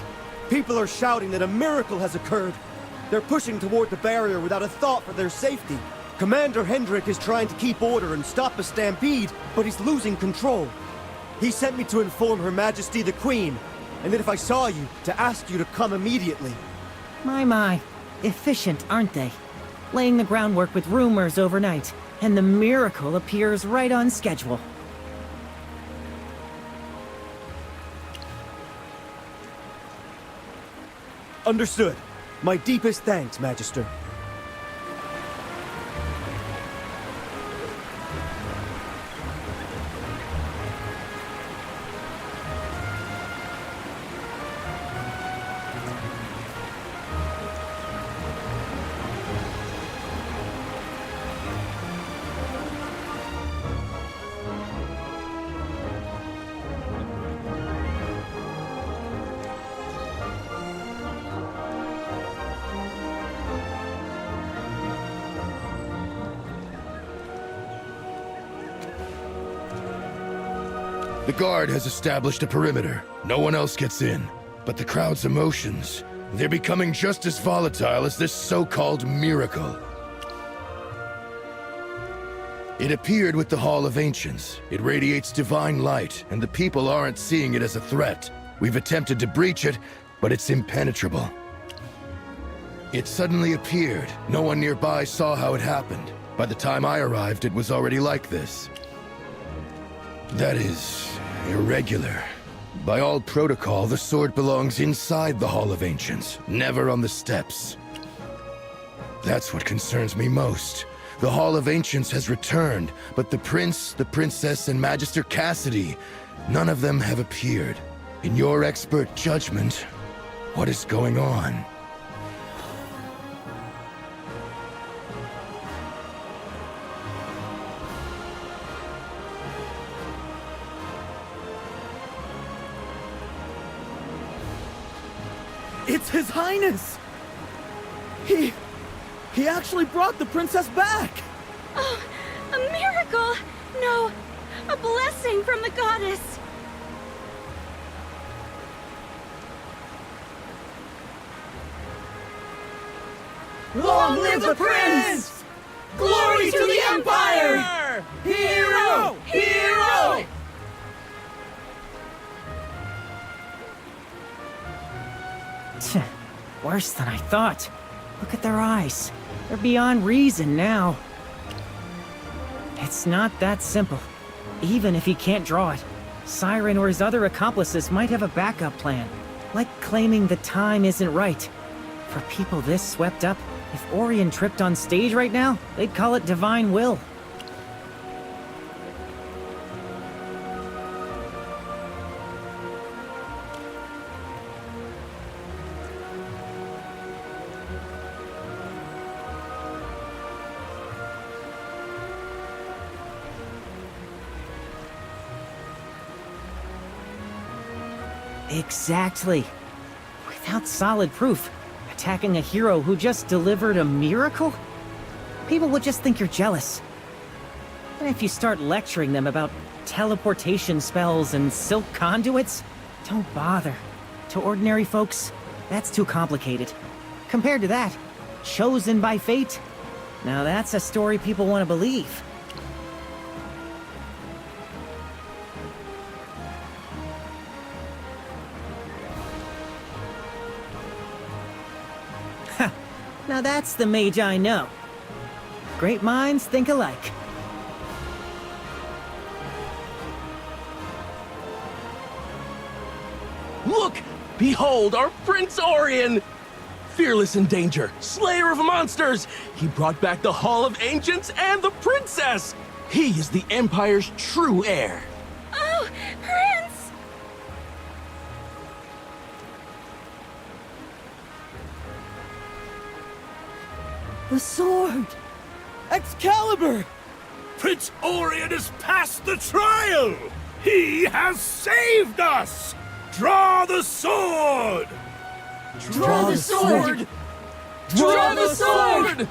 S16: People are shouting that a miracle has occurred. They're pushing toward the barrier without a thought for their safety. Commander Hendrik is trying to keep order and stop a stampede, but he's losing control. He sent me to inform Her Majesty the Queen, and that if I saw you, to ask you to come immediately.
S7: My. Efficient, aren't they? Laying the groundwork with rumors overnight, and the miracle appears right on schedule.
S16: Understood. My deepest thanks, Magister.
S17: The guard has established a perimeter. No one else gets in. But the crowd's emotions, they're becoming just as volatile as this so-called miracle. It appeared with the Hall of Ancients. It radiates divine light, and the people aren't seeing it as a threat. We've attempted to breach it, but it's impenetrable. It suddenly appeared. No one nearby saw how it happened. By the time I arrived, it was already like this. That is... irregular. By all protocol, the sword belongs inside the Hall of Ancients, never on the steps. That's what concerns me most. The Hall of Ancients has returned, but the Prince, the Princess, and Magister Cassidy, none of them have appeared. In your expert judgment, what is going on?
S3: It's His Highness! He actually brought the princess back!
S13: Oh, a miracle! No, a blessing from the goddess!
S15: Long live the prince! Glory to the Empire! Hero! Hero!
S7: Worse than I thought. Look at their eyes. They're beyond reason now. It's not that simple. Even if he can't draw it, Siren or his other accomplices might have a backup plan. Like claiming the time isn't right. For people this swept up, if Orion tripped on stage right now, they'd call it divine will. Exactly. Without solid proof, attacking a hero who just delivered a miracle? People would just think you're jealous. And if you start lecturing them about teleportation spells and silk conduits, don't bother. To ordinary folks, that's too complicated. Compared to that, chosen by fate? Now that's a story people want to believe. Now that's the mage I know. Great minds think alike.
S18: Look! Behold our Prince Orion! Fearless in danger, slayer of monsters! He brought back the Hall of Ancients and the princess! He is the Empire's true heir!
S13: Oh, Prince!
S3: The sword! Excalibur!
S12: Prince Orion has passed the trial! He has saved us! Draw the sword!
S15: Draw the sword! Draw the sword!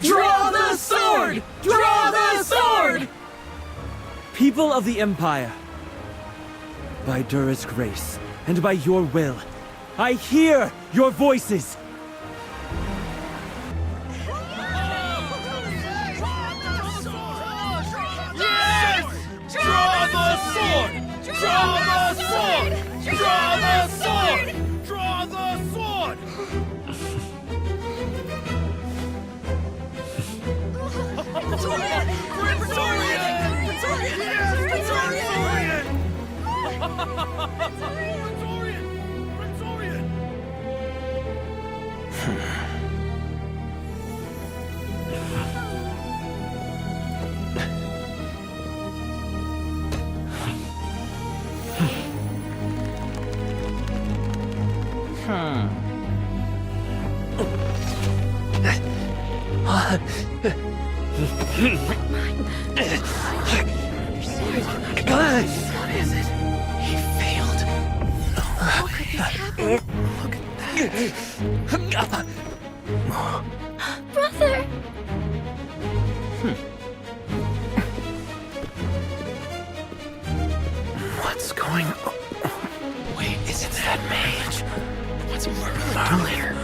S15: Draw the sword! Draw the sword!
S6: People of the Empire, by Dura's grace and by your will, I hear your voices!
S15: Draw the sword! Draw the sword! Draw the sword! Draw the sword! Prince Orion! Prince Orion! Prince Orion! Yes! Prince Orion! Prince Orion! Prince Orion! What is it? He failed. How could this happen? Look at that.
S1: Brother!
S15: What's going on? Wait, is it that mage? What's Merlin doing here?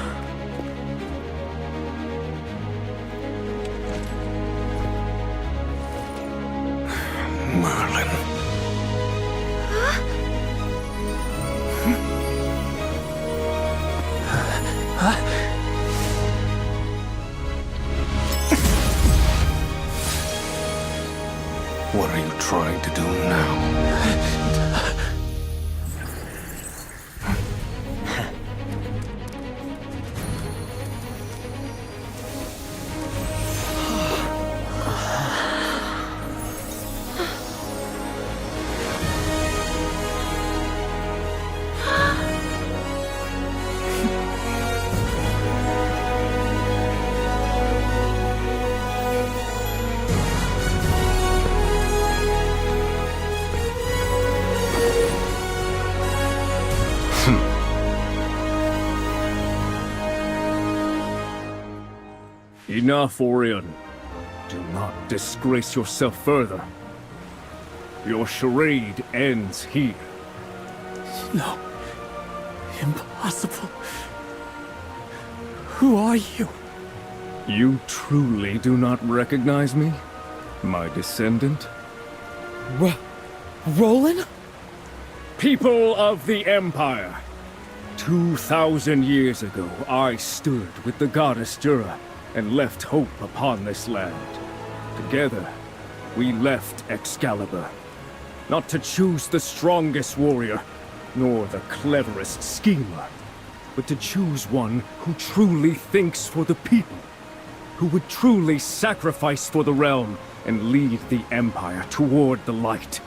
S2: Merlin.
S14: What are you trying to do now?
S12: Enough, Orion. Do not disgrace yourself further. Your charade ends here.
S18: No. Impossible. Who are you?
S12: You truly do not recognize me? My descendant?
S18: Roland?
S12: People of the Empire! 2,000 years ago, I stood with the goddess Jura and left hope upon this land. Together, we left Excalibur. Not to choose the strongest warrior, nor the cleverest schemer, but to choose one who truly thinks for the people, who would truly sacrifice for the realm and lead the Empire toward the light.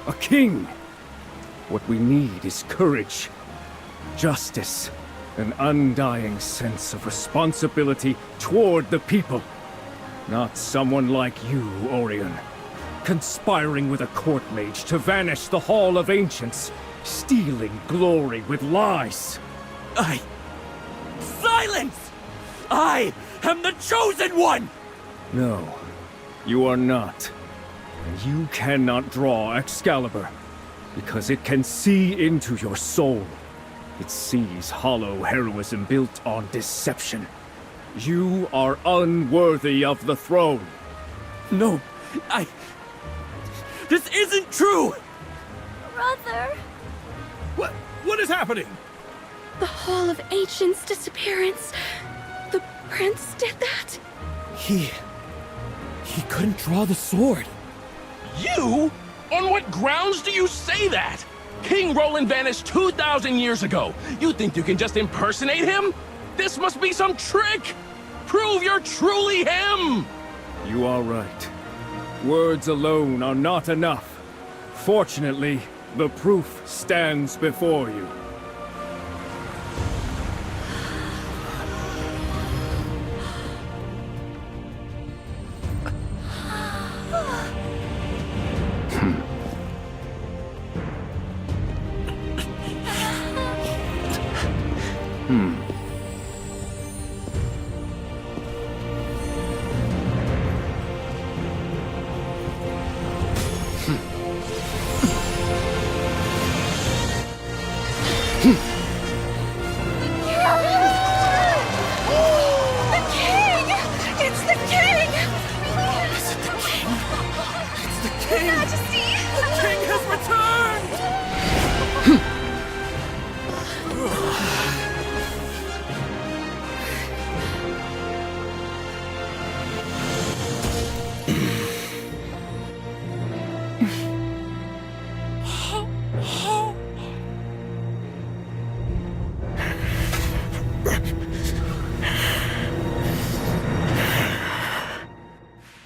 S12: A king! What we need is courage, justice, an undying sense of responsibility toward the people. Not someone like you, Orion, conspiring with a court mage to vanish the Hall of Ancients, stealing glory with lies.
S18: Silence! I am the chosen one!
S12: No, you are not. And you cannot draw Excalibur, because it can see into your soul. It sees hollow heroism built on deception. You are unworthy of the throne.
S18: No, This isn't true!
S1: Brother!
S12: What is happening?
S13: The Hall of Ancients' disappearance. The prince did that?
S18: He couldn't draw the sword. You? On what grounds do you say that? King Roland vanished 2,000 years ago. You think you can just impersonate him? This must be some trick! Prove you're truly him!
S12: You are right. Words alone are not enough. Fortunately, the proof stands before you.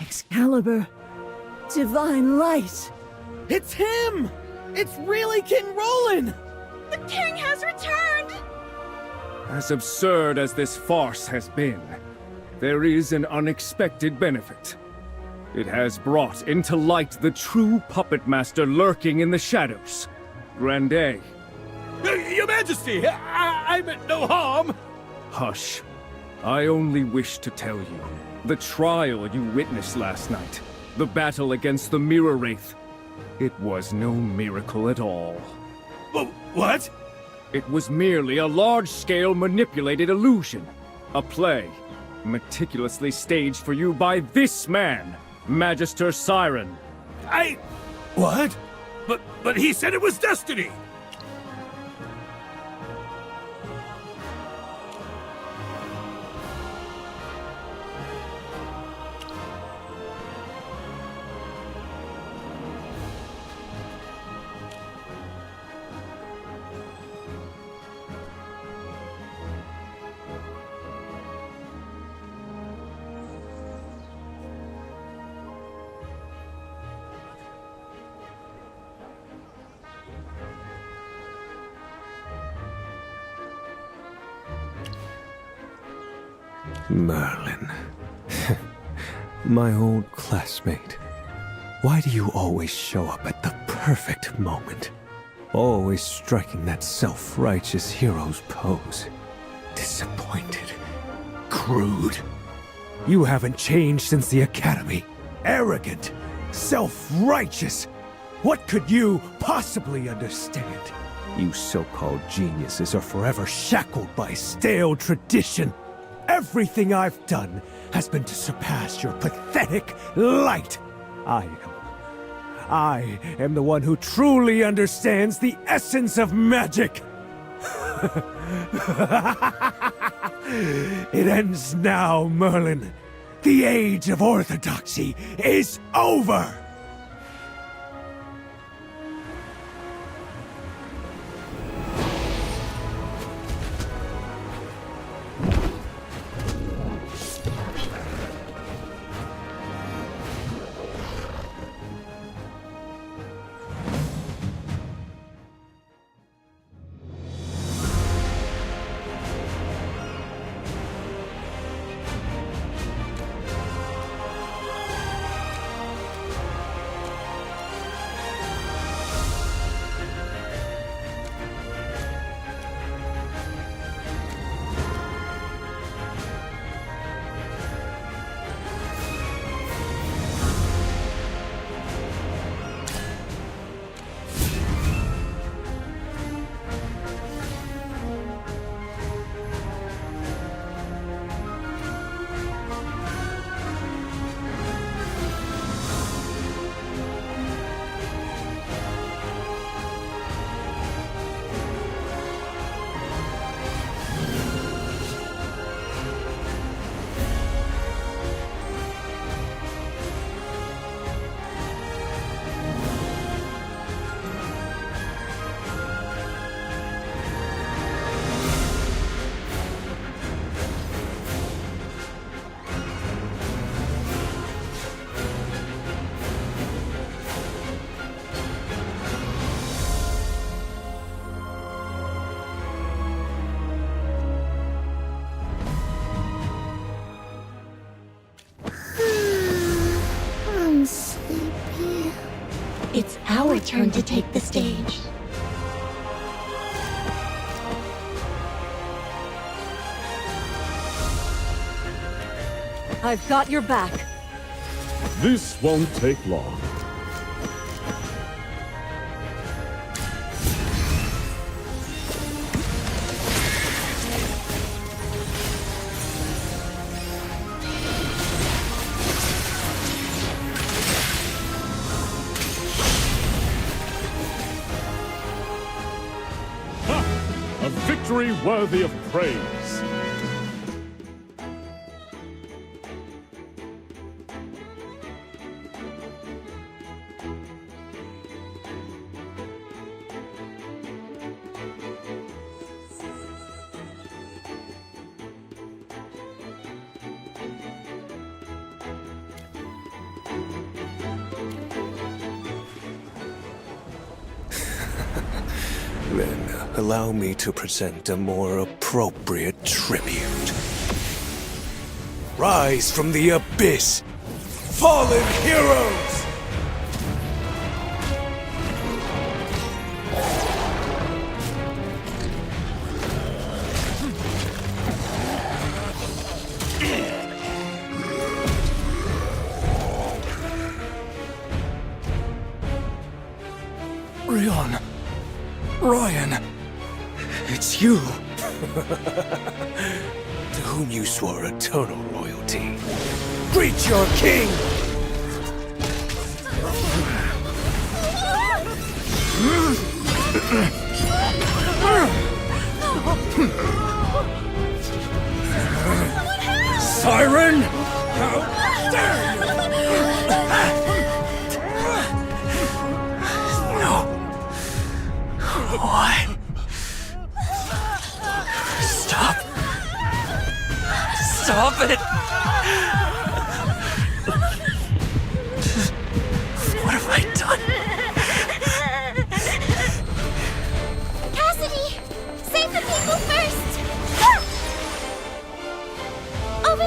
S19: Excalibur, divine light.
S18: It's him! It's really King Roland!
S13: The king has returned!
S12: As absurd as this farce has been, there is an unexpected benefit. It has brought into light the true puppet master lurking in the shadows. Grande.
S15: Your Majesty, I meant no harm.
S12: Hush. I only wish to tell you, the trial you witnessed last night, the battle against the Mirror Wraith, it was no miracle at all.
S15: What?
S12: It was merely a large-scale manipulated illusion. A play, meticulously staged for you by this man, Magister Siren.
S15: What? But he said it was destiny!
S14: Merlin. My old classmate. Why do you always show up at the perfect moment? Always striking that self-righteous hero's pose. Disappointed. Crude. You haven't changed since the academy. Arrogant. Self-righteous. What could you possibly understand? You so-called geniuses are forever shackled by stale tradition. Everything I've done has been to surpass your pathetic light. I am the one who truly understands the essence of magic. It ends now, Merlin. The age of orthodoxy is over!
S4: It's our turn to take the stage.
S5: I've got your back.
S20: This won't take long. A victory worthy of praise.
S14: Then allow me to present a more appropriate tribute. Rise from the abyss, fallen heroes!
S2: Rion. Ryan.
S14: It's you! To whom you swore eternal loyalty. Greet your king!
S2: Siren! How dare you!
S14: No. What? Stop. Stop it! What have I done?
S1: Cassidy! Save the people first! Over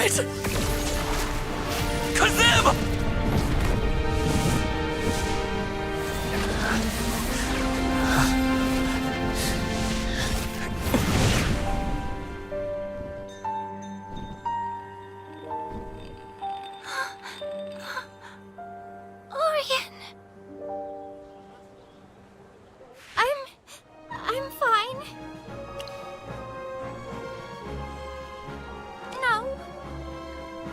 S15: it! Kazim!
S1: Orion! I'm fine. No.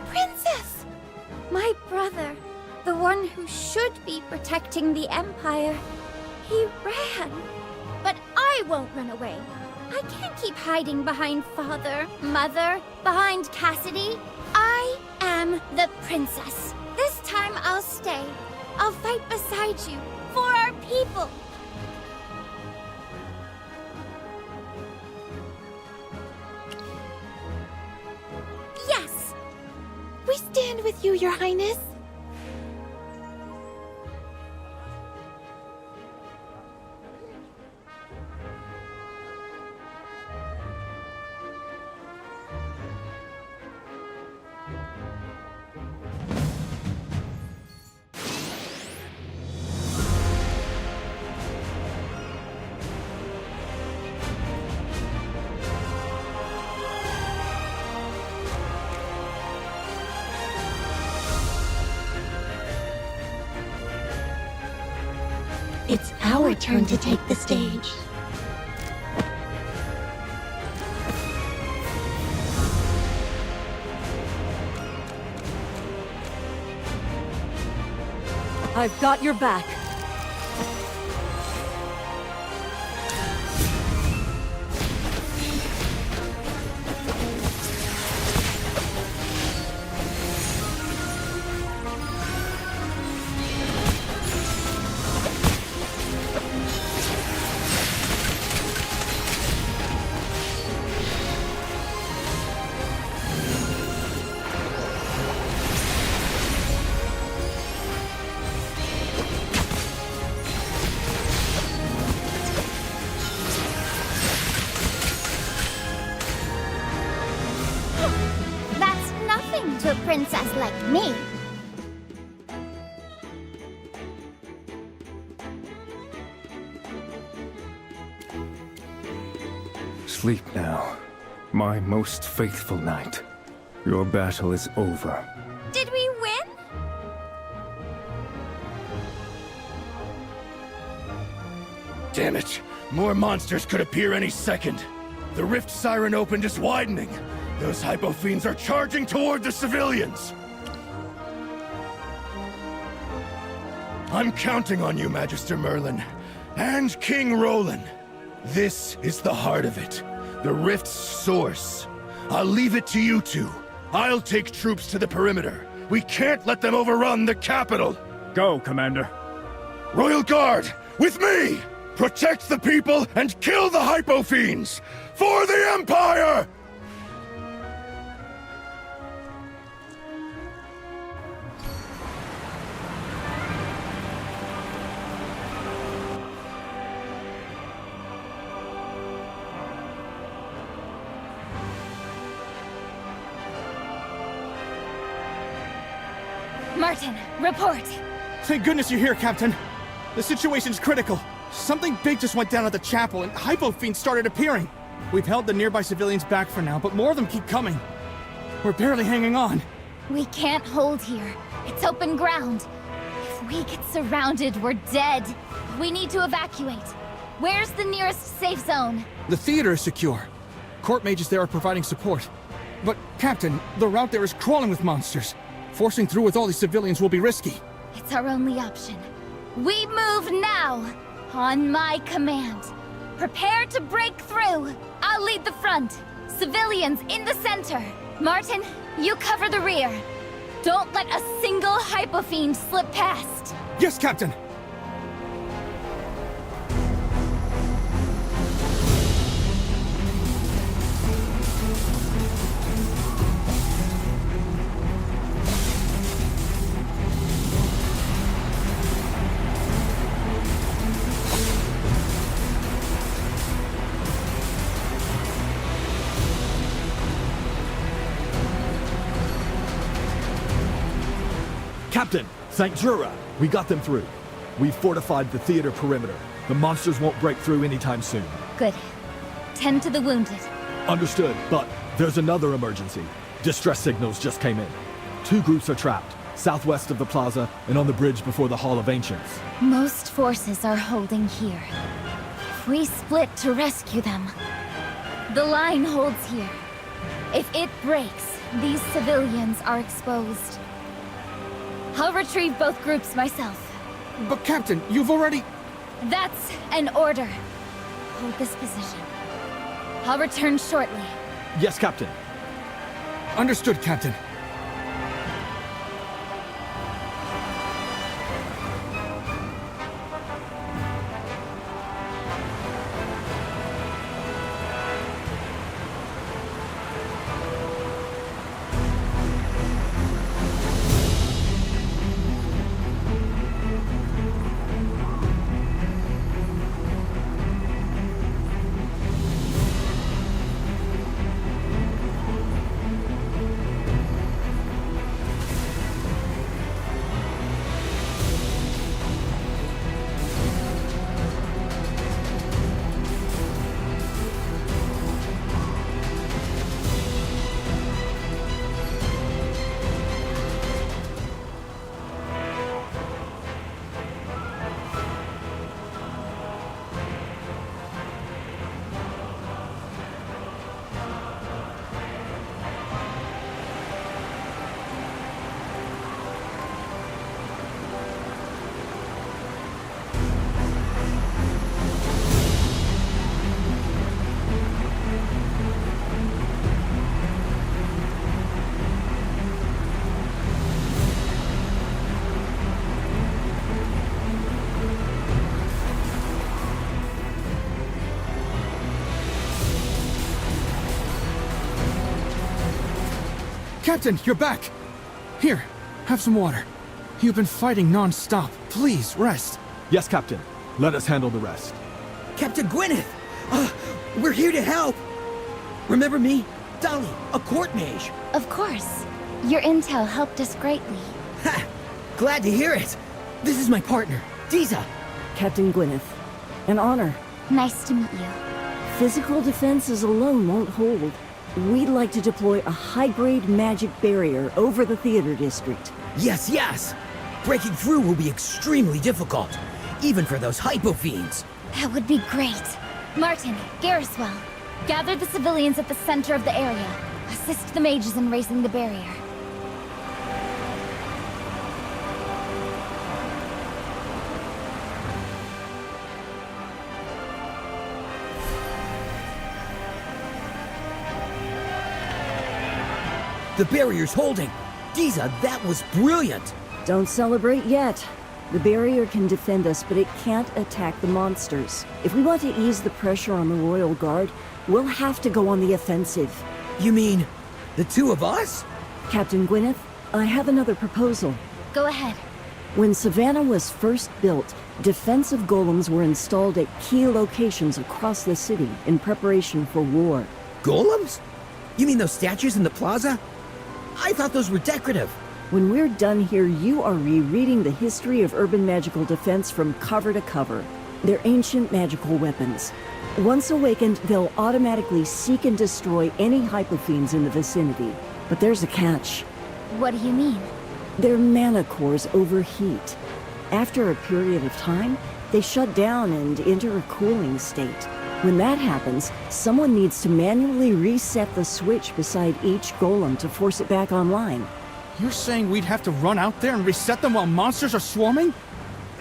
S4: Princess!
S1: My brother, the one who should be protecting the Empire, he ran. But I won't run away. I can't keep hiding behind Father, Mother, behind Cassidy. I am the princess. This time I'll stay. I'll fight beside you, for our people. Yes!
S4: We stand with you, Your Highness.
S21: It's our turn to take the stage.
S19: I've got your back.
S1: That's nothing to a princess like me.
S14: Sleep now, my most faithful knight. Your battle is over.
S1: Did we win?
S17: Damn it! More monsters could appear any second. The rift siren opened is widening. Those hypofiends are charging toward the civilians. I'm counting on you, Magister Merlin. And King Roland. This is the heart of it. The rift's source. I'll leave it to you two. I'll take troops to the perimeter. We can't let them overrun the capital.
S20: Go, Commander.
S17: Royal Guard, with me! Protect the people and kill the hypofiends! For the Empire!
S22: Martin, report!
S23: Thank goodness you're here, Captain. The situation's critical. Something big just went down at the chapel, and hypofiends started appearing. We've held the nearby civilians back for now, but more of them keep coming. We're barely hanging on.
S22: We can't hold here. It's open ground. If we get surrounded, we're dead. We need to evacuate. Where's the nearest safe zone?
S23: The theater is secure. Court mages there are providing support. But, Captain, the route there is crawling with monsters. Forcing through with all these civilians will be risky.
S22: It's our only option. We move now! On my command. Prepare to break through! I'll lead the front. Civilians in the center. Martin, you cover the rear. Don't let a single hypofiend slip past.
S23: Yes, Captain!
S3: Captain, thank Jura. We got them through. We fortified the theater perimeter. The monsters won't break through anytime soon.
S22: Good. Tend to the wounded.
S3: Understood, but there's another emergency. Distress signals just came in. 2 groups are trapped, southwest of the plaza and on the bridge before the Hall of Ancients.
S22: Most forces are holding here. We split to rescue them. The line holds here. If it breaks, these civilians are exposed. I'll retrieve both groups myself.
S23: But Captain, you've already...
S22: That's an order. Hold this position. I'll return shortly.
S3: Yes, Captain.
S23: Understood, Captain. Captain, you're back! Here, have some water. You've been fighting non-stop. Please, rest.
S3: Yes, Captain. Let us handle the rest.
S8: Captain Gwyneth! We're here to help! Remember me? Dolly, a court mage.
S22: Of course. Your intel helped us greatly.
S8: Ha! Glad to hear it. This is my partner, Diza.
S19: Captain Gwyneth. An honor.
S22: Nice to meet you.
S19: Physical defenses alone won't hold. We'd like to deploy a high-grade magic barrier over the theater district.
S8: Yes, yes! Breaking through will be extremely difficult, even for those hypo-fiends.
S22: That would be great. Martin, Garriswell, gather the civilians at the center of the area. Assist the mages in raising the barrier.
S8: The barrier's holding! Diza, that was brilliant!
S19: Don't celebrate yet. The barrier can defend us, but it can't attack the monsters. If we want to ease the pressure on the Royal Guard, we'll have to go on the offensive.
S8: You mean, the 2 of us?
S19: Captain Gwyneth, I have another proposal.
S22: Go ahead.
S19: When Savannah was first built, defensive golems were installed at key locations across the city in preparation for war.
S8: Golems? You mean those statues in the plaza? I thought those were decorative.
S19: When we're done here, you are rereading the history of urban magical defense from cover to cover. They're ancient magical weapons. Once awakened, they'll automatically seek and destroy any hypofiends in the vicinity. But there's a catch.
S22: What do you mean?
S19: Their mana cores overheat. After a period of time, they shut down and enter a cooling state. When that happens, someone needs to manually reset the switch beside each golem to force it back online.
S23: You're saying we'd have to run out there and reset them while monsters are swarming?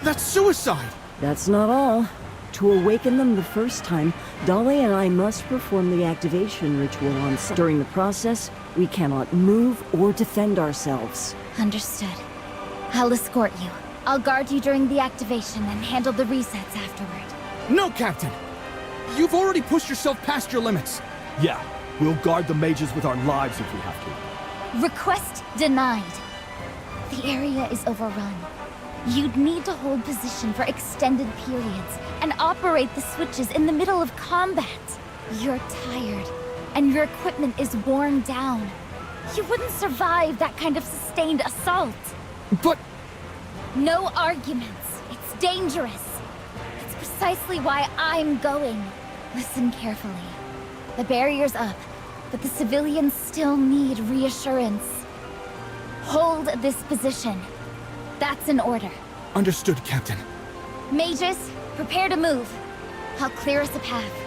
S23: That's suicide!
S19: That's not all. To awaken them the first time, Dolly and I must perform the activation ritual on site. During the process, we cannot move or defend ourselves.
S22: Understood. I'll escort you. I'll guard you during the activation and handle the resets afterward.
S23: No, Captain! You've already pushed yourself past your limits.
S3: Yeah, we'll guard the mages with our lives if we have to.
S22: Request denied. The area is overrun. You'd need to hold position for extended periods and operate the switches in the middle of combat. You're tired, and your equipment is worn down. You wouldn't survive that kind of sustained assault.
S23: But...
S22: No arguments. It's dangerous. It's precisely why I'm going. Listen carefully. The barrier's up, but the civilians still need reassurance. Hold this position. That's an order.
S23: Understood, Captain.
S22: Mages, prepare to move. I'll clear us a path.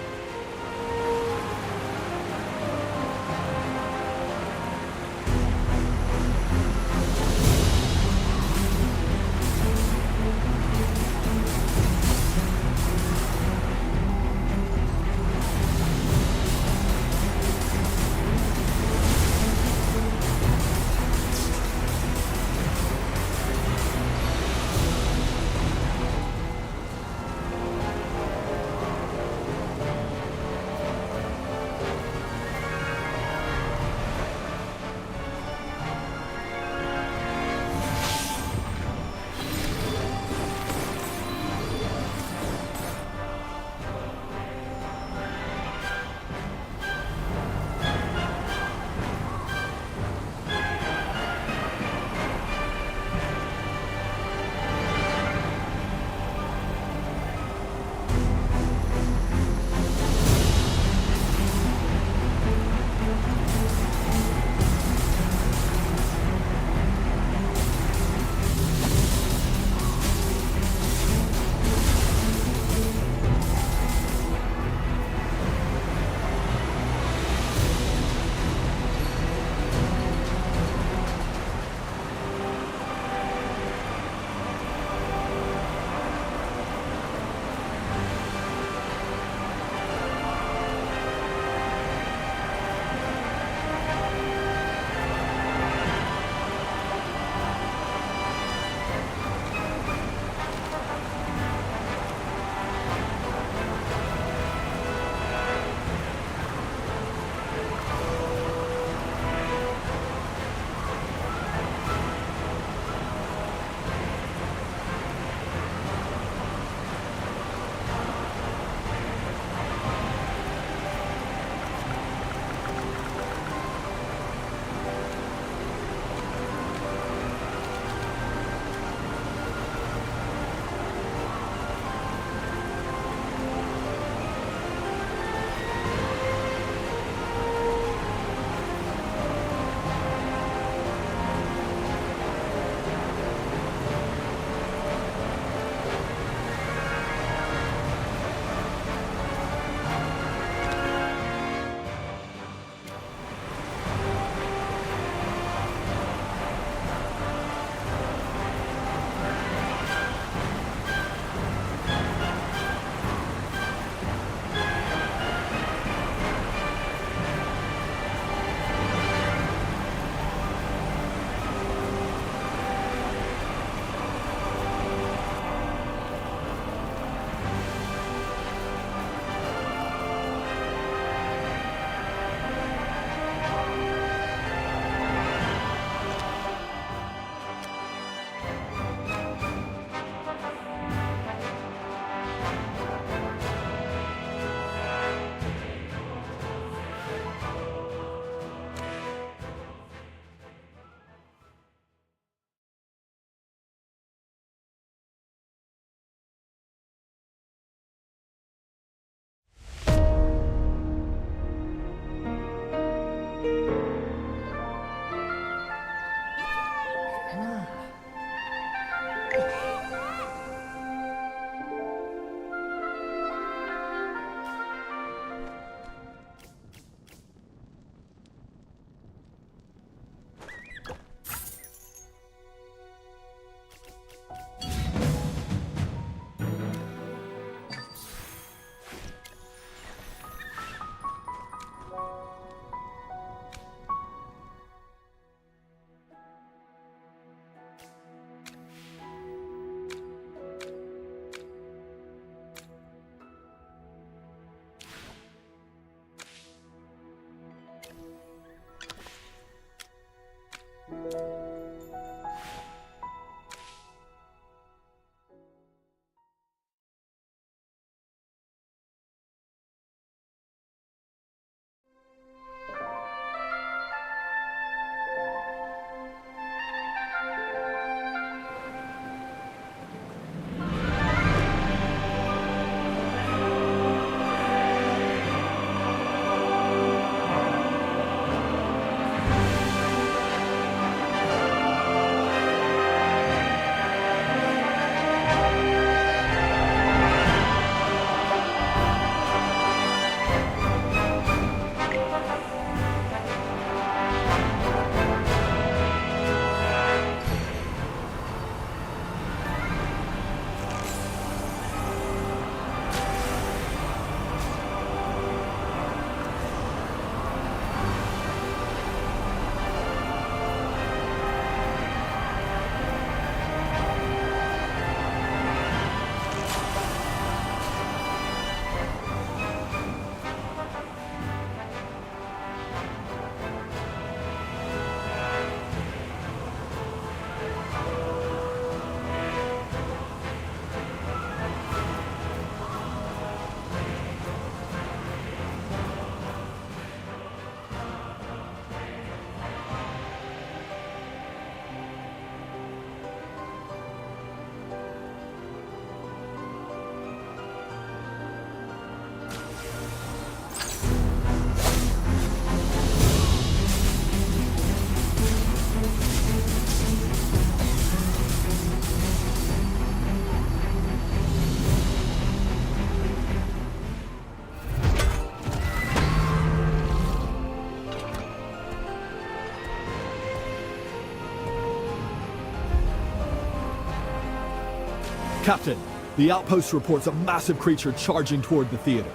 S3: Captain, the outpost reports a massive creature charging toward the theater.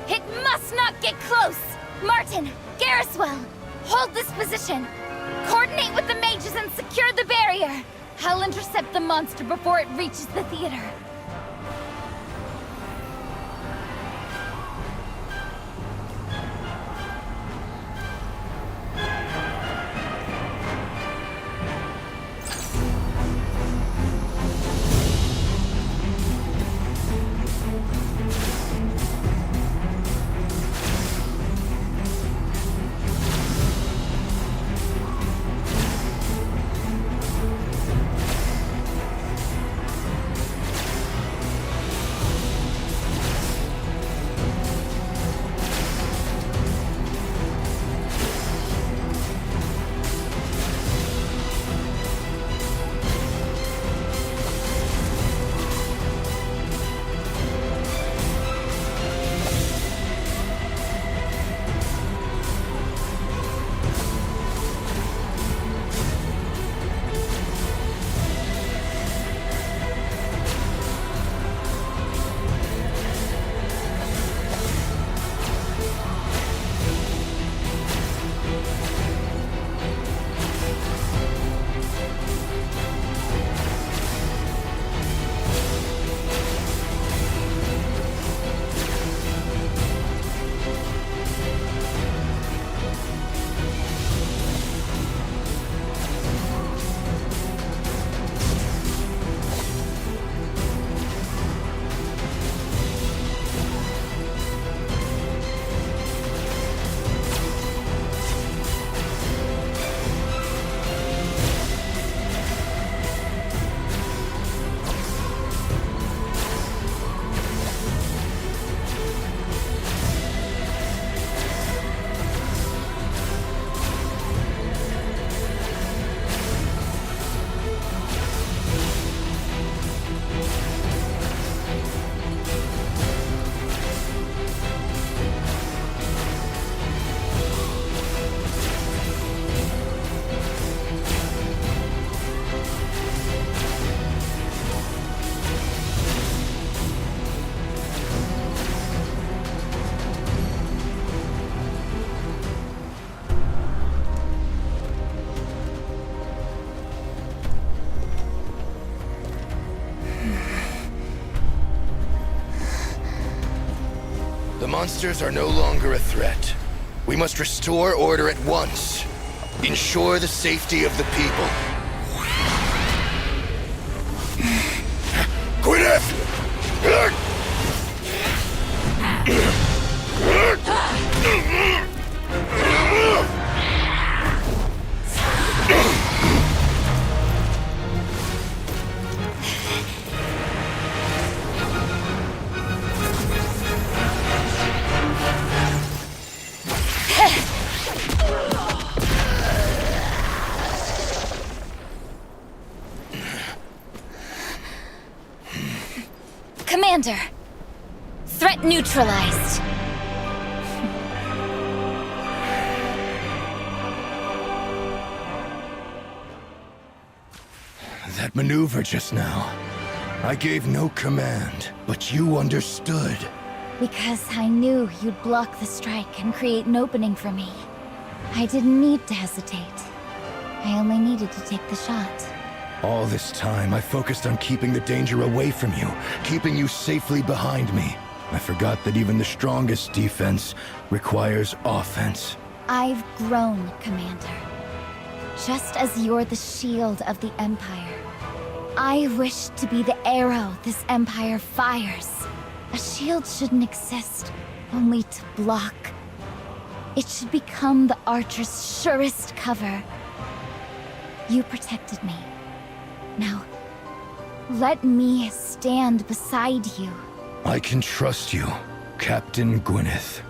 S22: It must not get close! Martin, Garriswell, hold this position. Coordinate with the mages and secure the barrier. I'll intercept the monster before it reaches the theater.
S17: The monsters are no longer a threat. We must restore order at once. Ensure the safety of the people. Gwyneth!
S22: Commander! Threat neutralized.
S17: That maneuver just now. I gave no command, but you understood.
S22: Because I knew you'd block the strike and create an opening for me. I didn't need to hesitate. I only needed to take the shot.
S17: All this time, I focused on keeping the danger away from you, keeping you safely behind me. I forgot that even the strongest defense requires offense.
S22: I've grown, Commander. Just as you're the shield of the Empire, I wish to be the arrow this Empire fires. A shield shouldn't exist only to block. It should become the Archer's surest cover. You protected me. Now, let me stand beside you.
S17: I can trust you, Captain Gwyneth.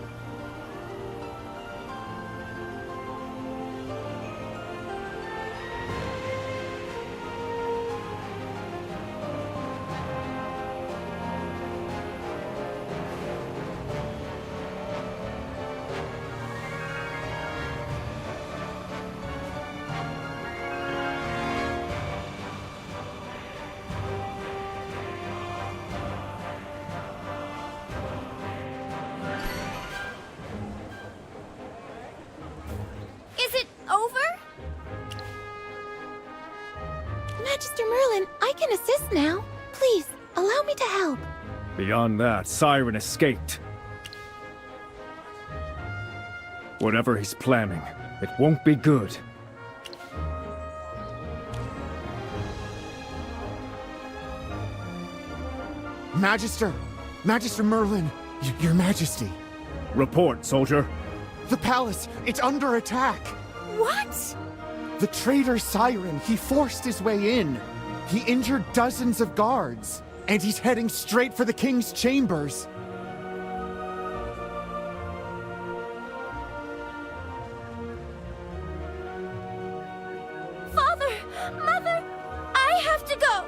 S4: Magister Merlin, I can assist now. Please, allow me to help.
S9: Beyond that, Siren escaped. Whatever he's planning, it won't be good.
S10: Magister! Magister Merlin! Your Majesty!
S9: Report, soldier.
S10: The palace, it's under attack!
S13: What?
S10: The traitor Siren, he forced his way in. He injured dozens of guards, and he's heading straight for the king's chambers.
S1: Father! Mother! I have to go!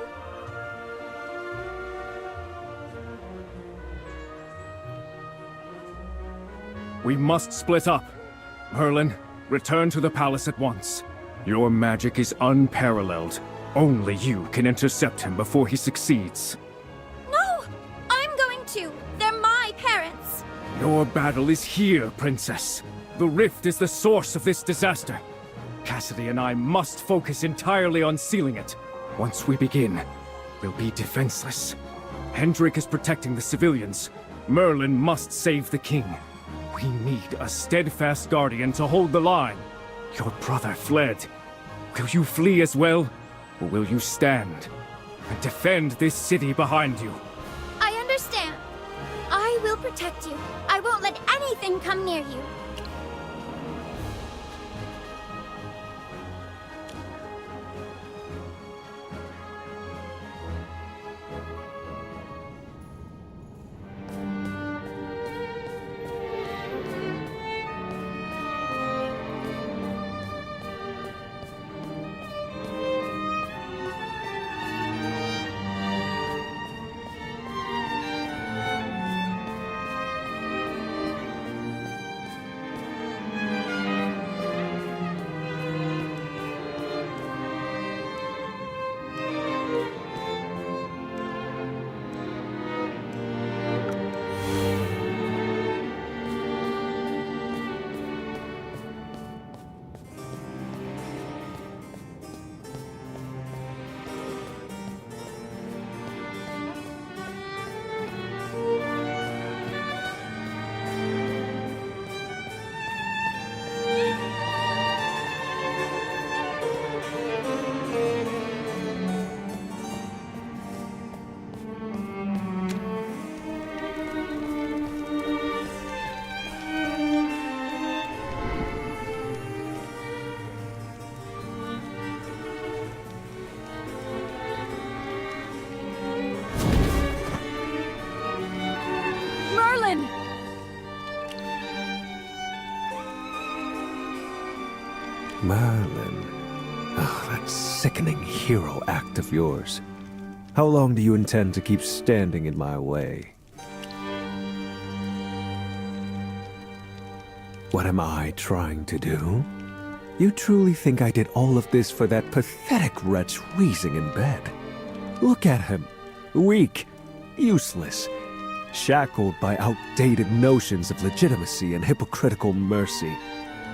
S9: We must split up. Merlin, return to the palace at once. Your magic is unparalleled. Only you can intercept him before he succeeds.
S1: No! I'm going to! They're my parents!
S9: Your battle is here, Princess. The rift is the source of this disaster. Cassidy and I must focus entirely on sealing it. Once we begin, we'll be defenseless. Hendrik is protecting the civilians. Merlin must save the king. We need a steadfast guardian to hold the line. Your brother fled. Will you flee as well? Or will you stand and defend this city behind you?
S1: I understand. I will protect you. I won't let anything come near you.
S14: Merlin. Oh, that sickening hero act of yours. How long do you intend to keep standing in my way? What am I trying to do? You truly think I did all of this for that pathetic wretch wheezing in bed? Look at him. Weak, useless, shackled by outdated notions of legitimacy and hypocritical mercy.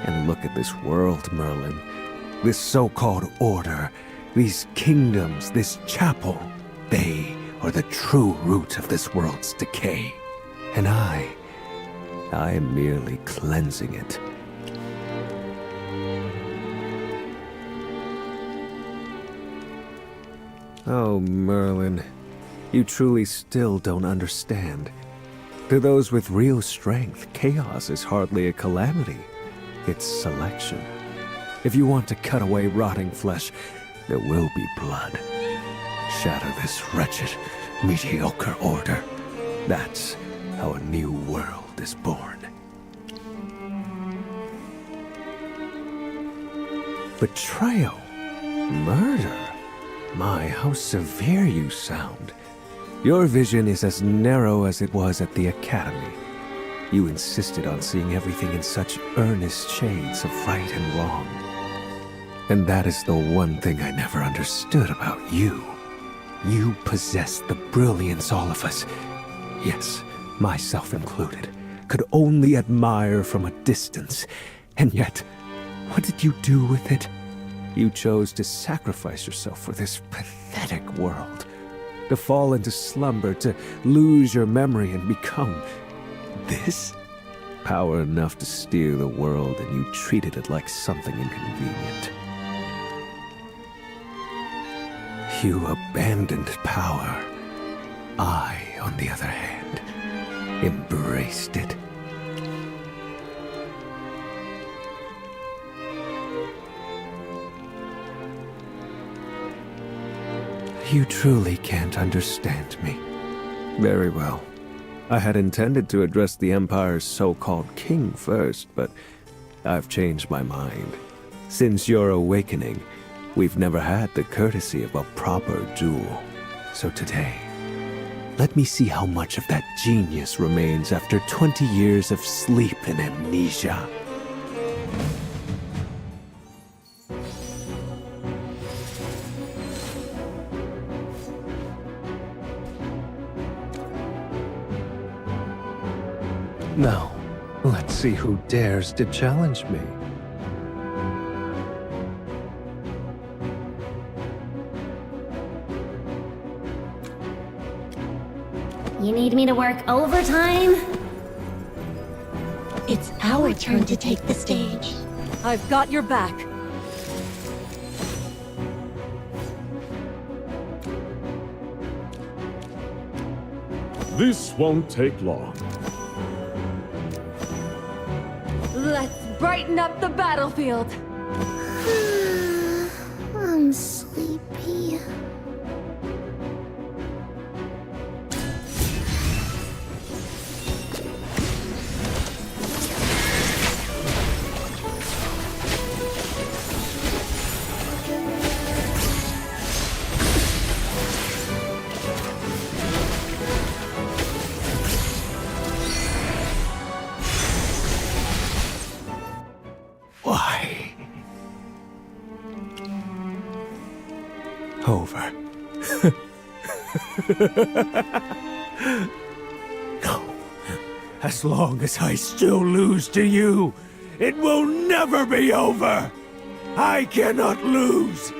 S14: And look at this world, Merlin. This so-called order, these kingdoms, this chapel. They are the true root of this world's decay. And I am merely cleansing it. Oh, Merlin, you truly still don't understand. To those with real strength, chaos is hardly a calamity. It's selection. If you want to cut away rotting flesh, there will be blood. Shatter this wretched, mediocre order. That's how a new world is born. Betrayal? Murder? My, how severe you sound. Your vision is as narrow as it was at the Academy. You insisted on seeing everything in such earnest shades of right and wrong. And that is the one thing I never understood about you. You possess the brilliance all of us, yes, myself included, could only admire from a distance. And yet, what did you do with it? You chose to sacrifice yourself for this pathetic world. To fall into slumber, to lose your memory and become this? Power enough to steer the world, and you treated it like something inconvenient. You abandoned power. I, on the other hand, embraced it. You truly can't understand me. Very well. I had intended to address the Empire's so-called king first, but I've changed my mind. Since your awakening, we've never had the courtesy of a proper duel. So today, let me see how much of that genius remains after 20 years of sleep and amnesia. Now, let's see who dares to challenge me.
S21: You need me to work overtime? It's our turn to take the stage.
S5: I've got your back.
S20: This won't take long.
S5: Let's brighten up the battlefield.
S21: I'm sleepy.
S14: Why? Over. No. As long as I still lose to you, it will never be over. I cannot lose.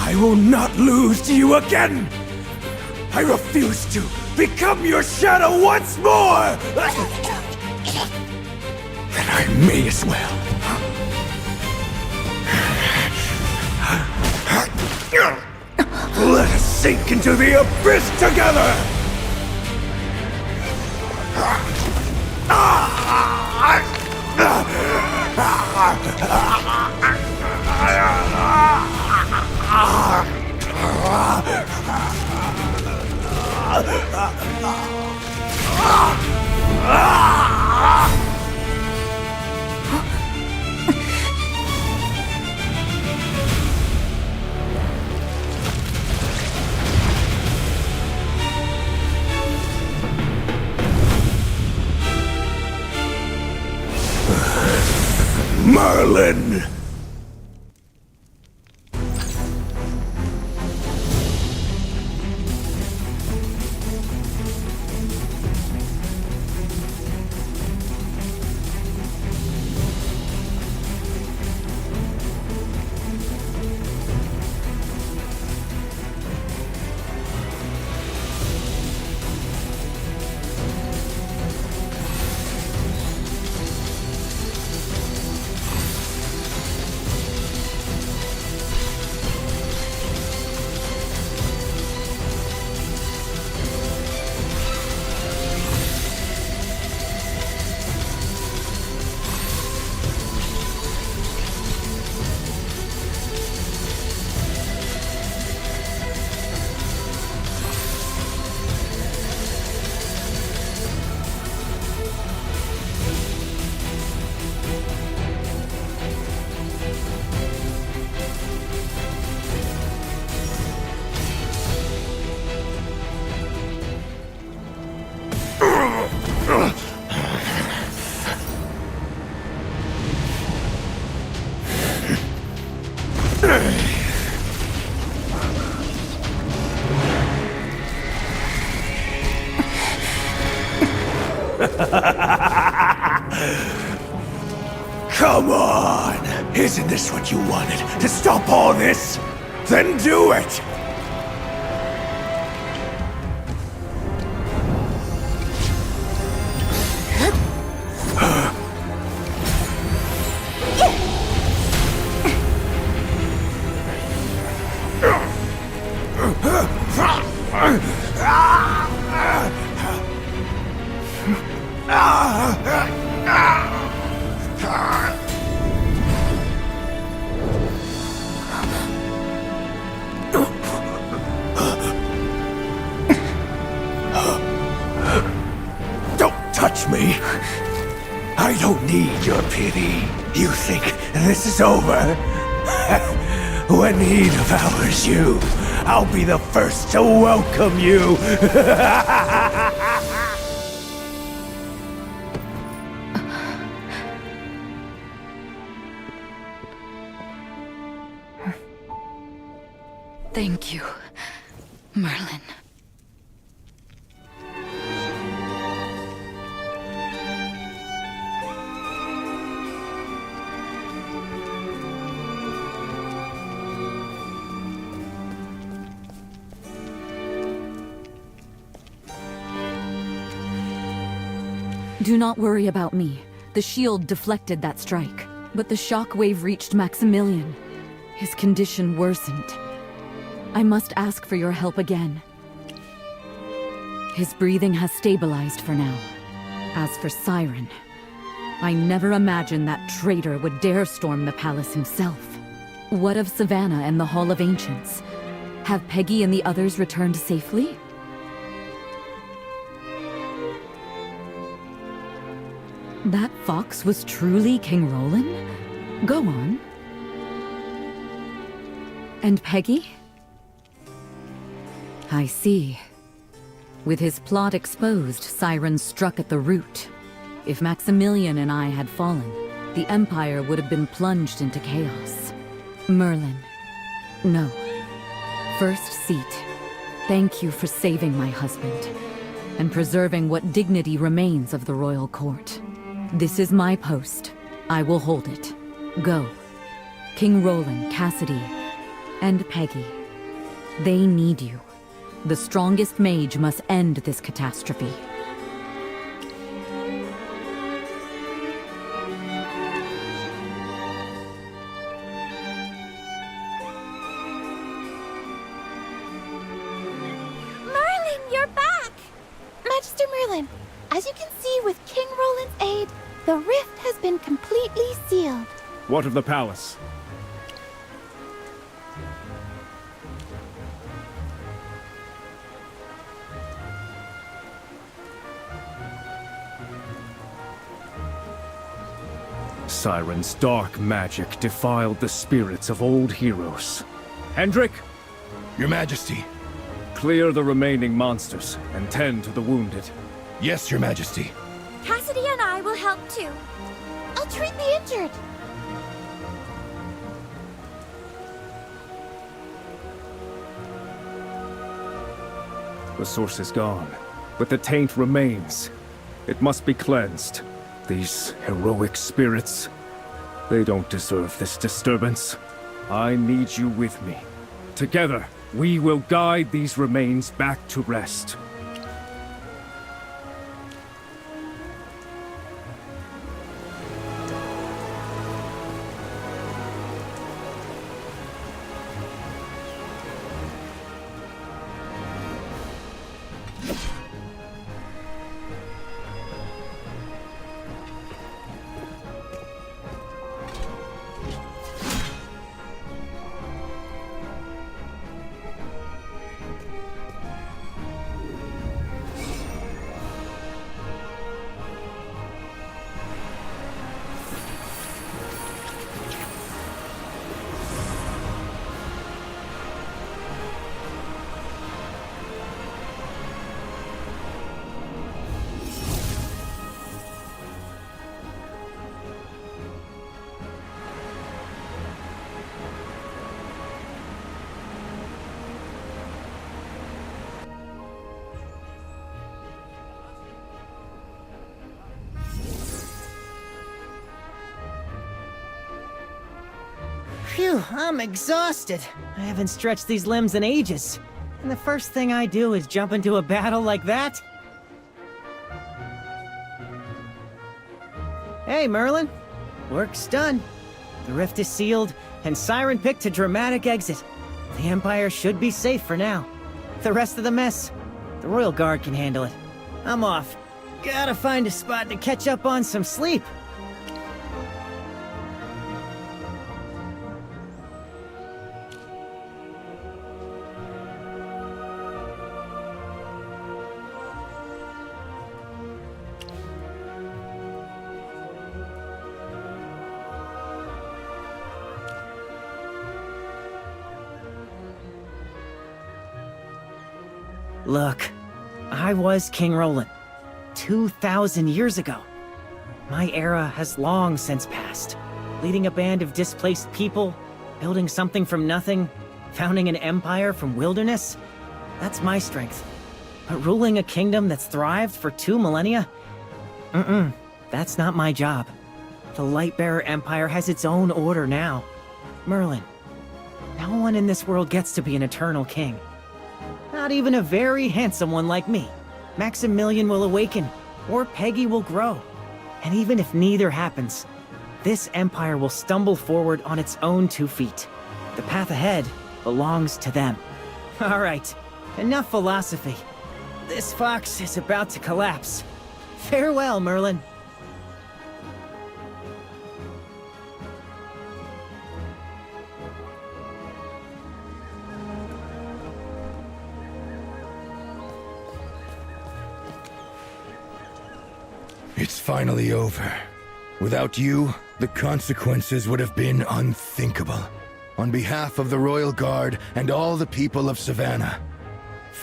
S14: I will not lose to you again! I refuse to become your shadow once more! Then I may as well. Let us sink into the abyss together! Merlin!
S2: Come on! Isn't this what you wanted? To stop all this? Then do it! Touch me. I don't need your pity. You think this is over? When he devours you, I'll be the first to welcome you.
S5: Thank you, Merlin. Do not worry about me. The shield deflected that strike. But the shockwave reached Maximilian. His condition worsened. I must ask for your help again. His breathing has stabilized for now. As for Siren, I never imagined that traitor would dare storm the palace himself. What of Savannah and the Hall of Ancients? Have Peggy and the others returned safely? That fox was truly King Roland? Go on. And Peggy? I see. With his plot exposed, Siren struck at the root. If Maximilian and I had fallen, the Empire would have been plunged into chaos. Merlin. No. First seat. Thank you for saving my husband, and preserving what dignity remains of the royal court. This is my post. I will hold it. Go. King Roland, Cassidy, and Peggy. They need you. The strongest mage must end this catastrophe.
S4: Merlin, you're back! Magister Merlin, as you can see, with King Roland's aid, the rift has been completely sealed.
S9: What of the palace? Siren's dark magic defiled the spirits of old heroes. Hendrik?
S17: Your Majesty.
S9: Clear the remaining monsters and tend to the wounded.
S17: Yes, Your Majesty.
S1: Cassidy and I will help too.
S4: I'll treat the injured.
S9: The source is gone, but the taint remains. It must be cleansed. These heroic spirits, they don't deserve this disturbance. I need you with me. Together, we will guide these remains back to rest.
S7: Phew, I'm exhausted. I haven't stretched these limbs in ages. And the first thing I do is jump into a battle like that? Hey, Merlin. Work's done. The rift is sealed, and Siren picked a dramatic exit. The Empire should be safe for now. The rest of the mess, the Royal Guard can handle it. I'm off. Gotta find a spot to catch up on some sleep. Look, I was King Roland, 2,000 years ago. My era has long since passed. Leading a band of displaced people, building something from nothing, founding an empire from wilderness, that's my strength. But ruling a kingdom that's thrived for 2 millennia? That's not my job. The Lightbearer Empire has its own order now. Merlin, no one in this world gets to be an eternal king. Not even a very handsome one like me. Maximilian will awaken, or Peggy will grow. And even if neither happens, this empire will stumble forward on its own 2 feet. The path ahead belongs to them. All right, enough philosophy. This fox is about to collapse. Farewell, Merlin.
S17: It's finally over. Without you, the consequences would have been unthinkable. On behalf of the Royal Guard and all the people of Savannah,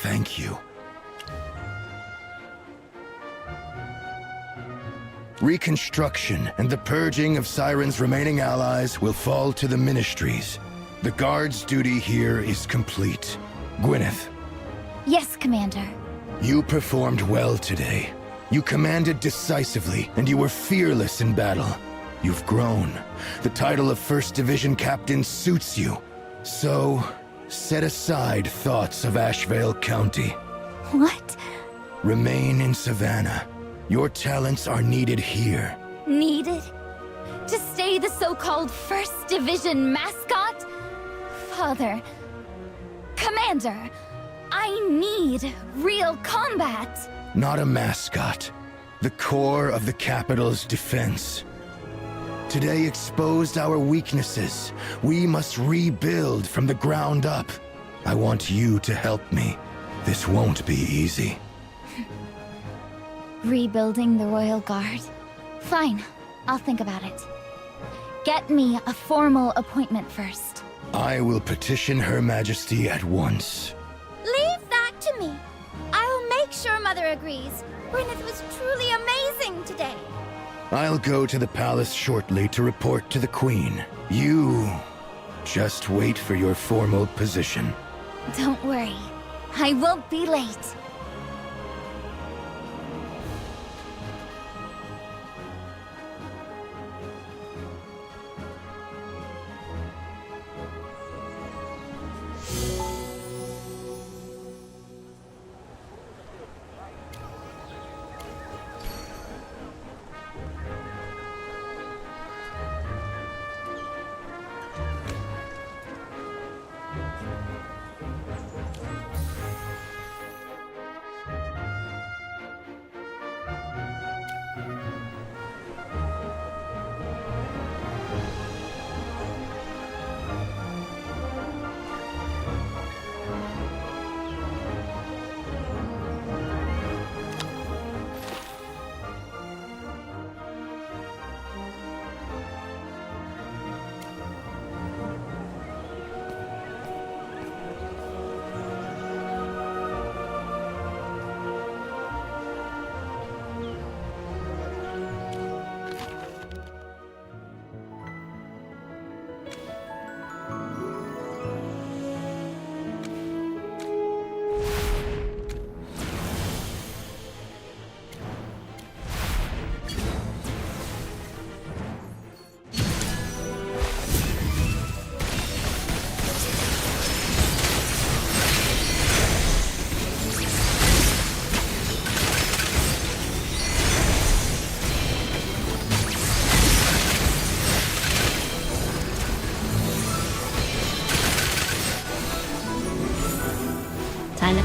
S17: thank you. Reconstruction and the purging of Siren's remaining allies will fall to the ministries. The Guard's duty here is complete. Gwyneth.
S22: Yes, Commander.
S17: You performed well today. You commanded decisively, and you were fearless in battle. You've grown. The title of 1st Division Captain suits you. So, set aside thoughts of Ashevale County.
S22: What?
S17: Remain in Savannah. Your talents are needed here.
S22: Needed? To stay the so-called 1st Division mascot? Father... Commander, I need real combat.
S17: Not a mascot. The core of the capital's defense. Today exposed our weaknesses. We must rebuild from the ground up. I want you to help me. This won't be easy.
S22: Rebuilding the Royal Guard? Fine, I'll think about it. Get me a formal appointment first.
S17: I will petition Her Majesty at once.
S1: Leave that to me. I'll make sure Mother agrees. Gwyneth was truly amazing today.
S17: I'll go to the palace shortly to report to the Queen. You just wait for your formal position.
S22: Don't worry, I won't be late.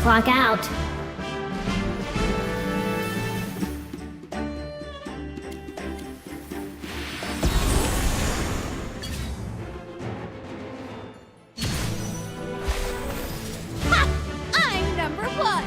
S21: clock out.
S4: I'm number one!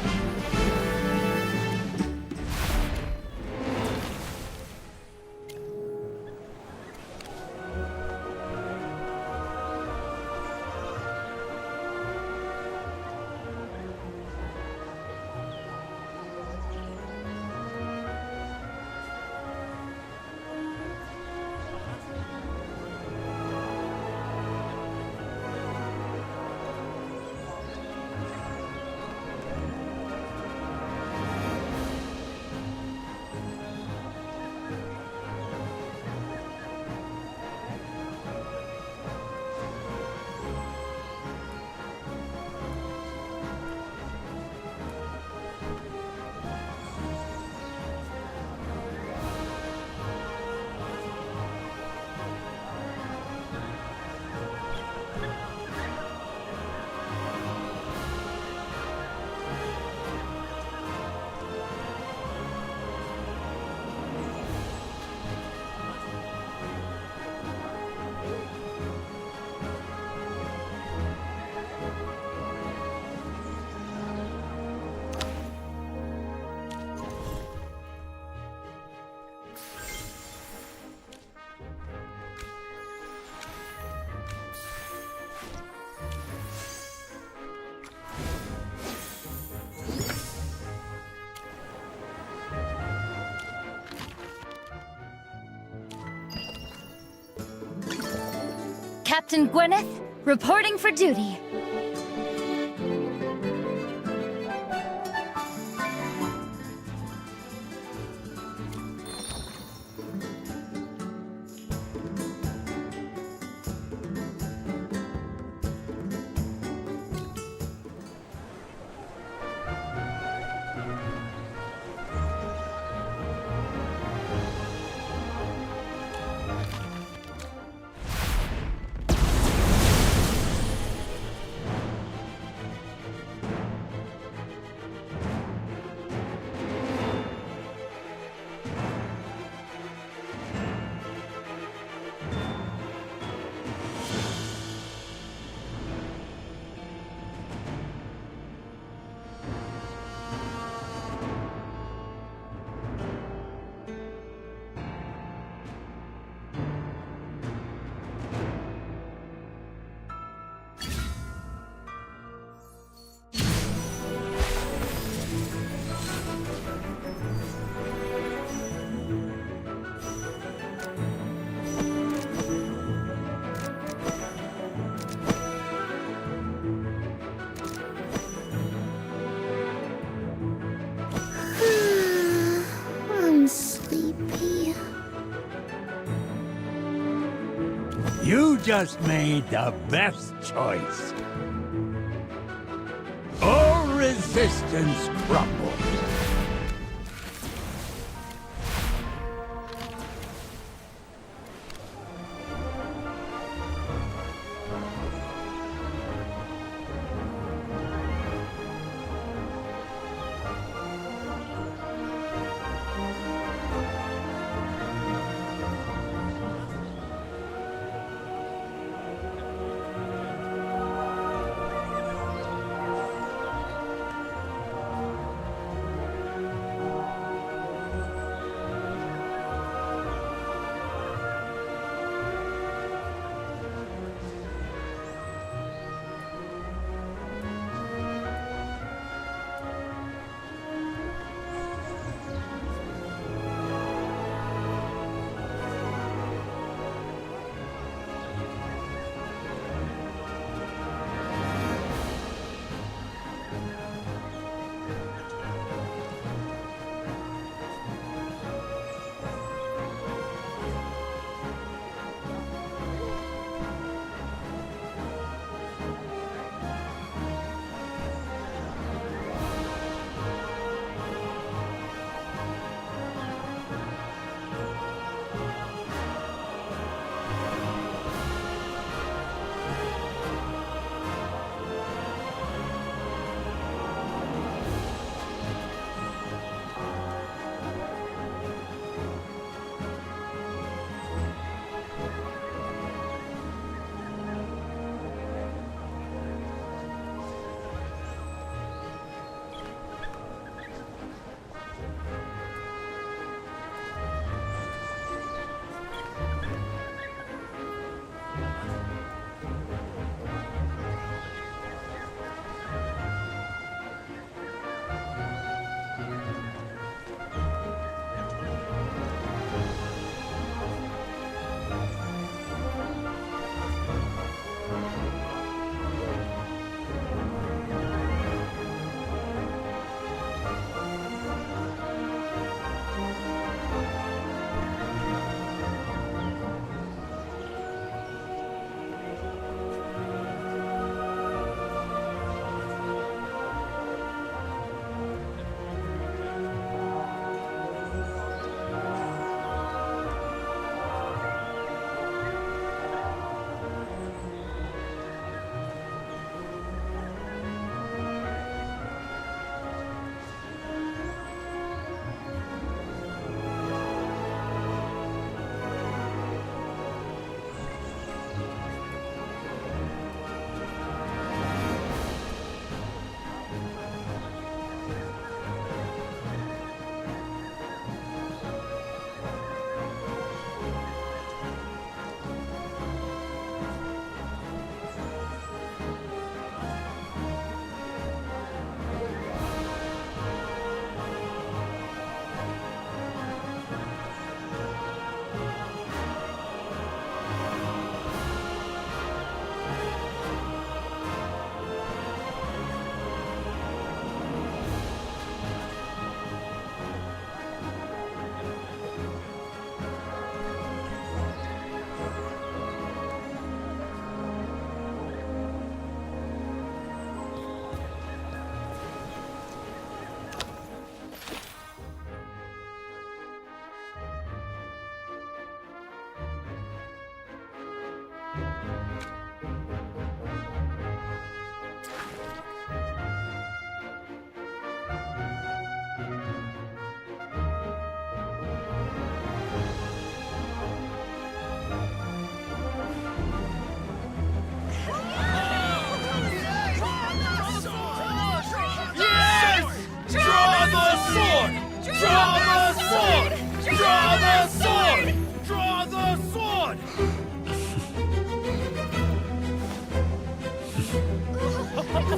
S22: Captain Gwyneth, reporting for duty.
S21: I'm sleepy.
S6: You just made the best choice. All resistance crumbles.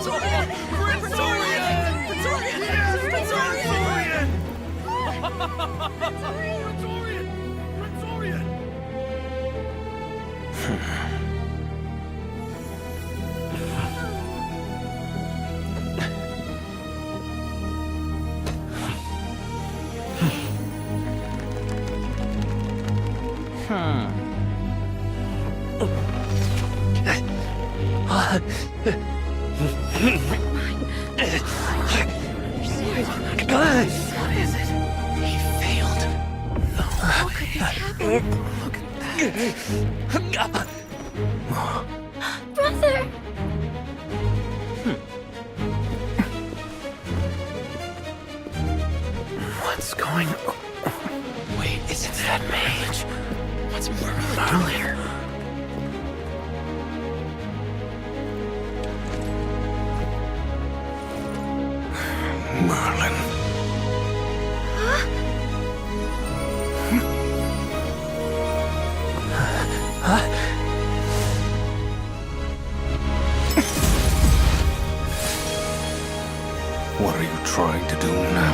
S15: Praetorian! Praetorian! Praetorian! Praetorian! What is it? He failed. How could this happen? Look at that.
S21: Brother!
S15: What's going on? Wait, isn't that mage? What's Merlin doing here?
S2: Merlin. What are you trying to do now?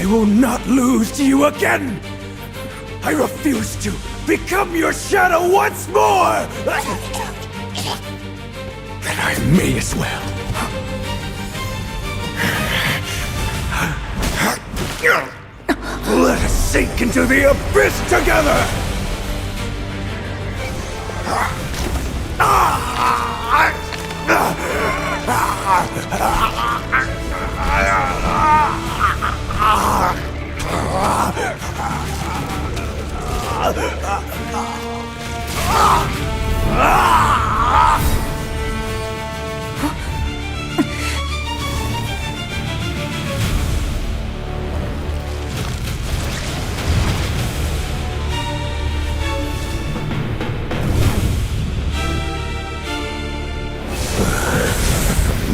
S2: I will not lose to you again! I refuse to become your shadow once more! Then I may as well. Let us sink into the abyss together!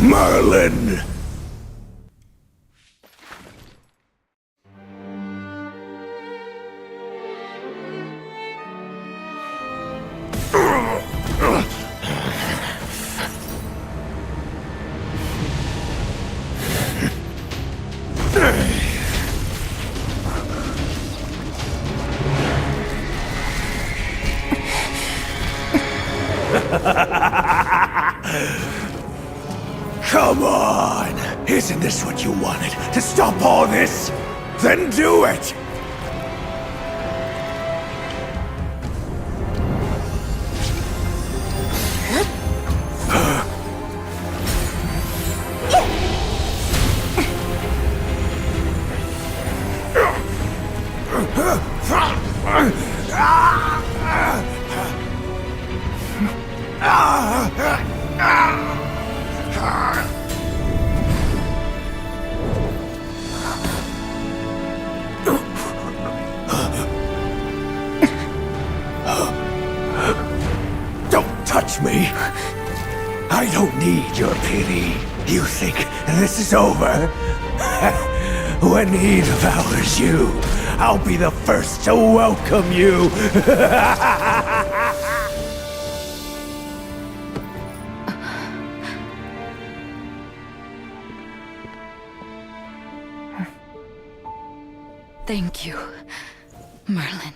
S2: Merlin! Come on! Isn't this what you wanted? To stop all this? Then do it! Don't touch me! I don't need your pity. You think this is over? When he devours you, I'll be the first to welcome you!
S5: Thank you, Merlin.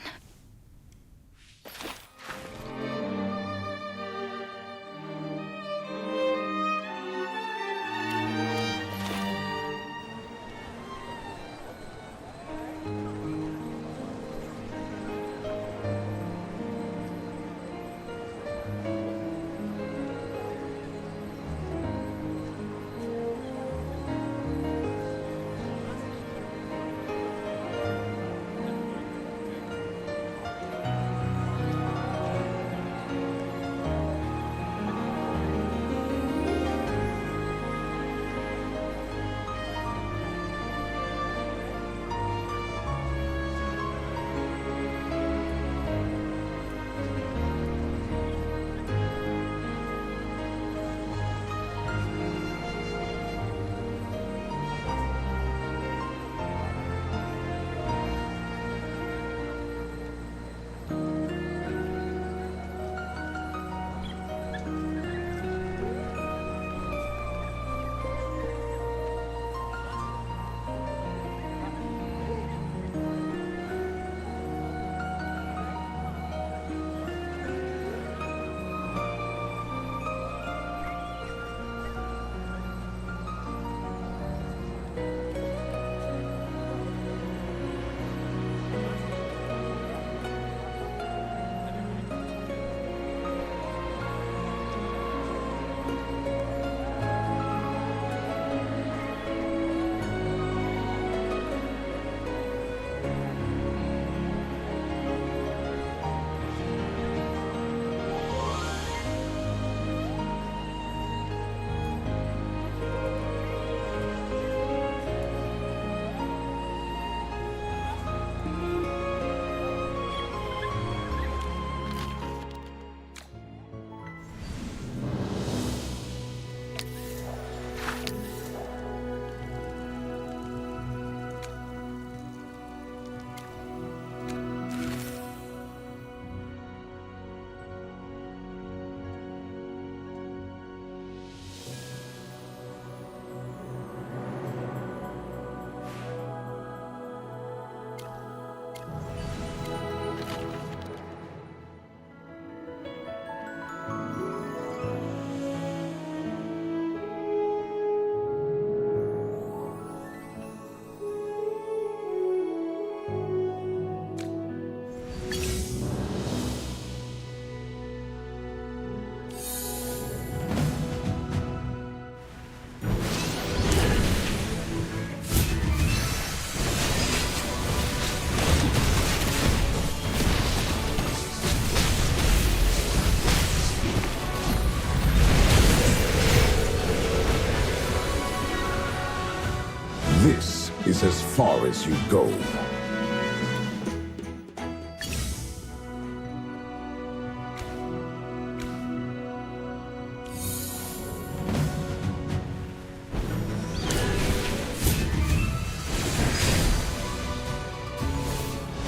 S11: This is as far as you go.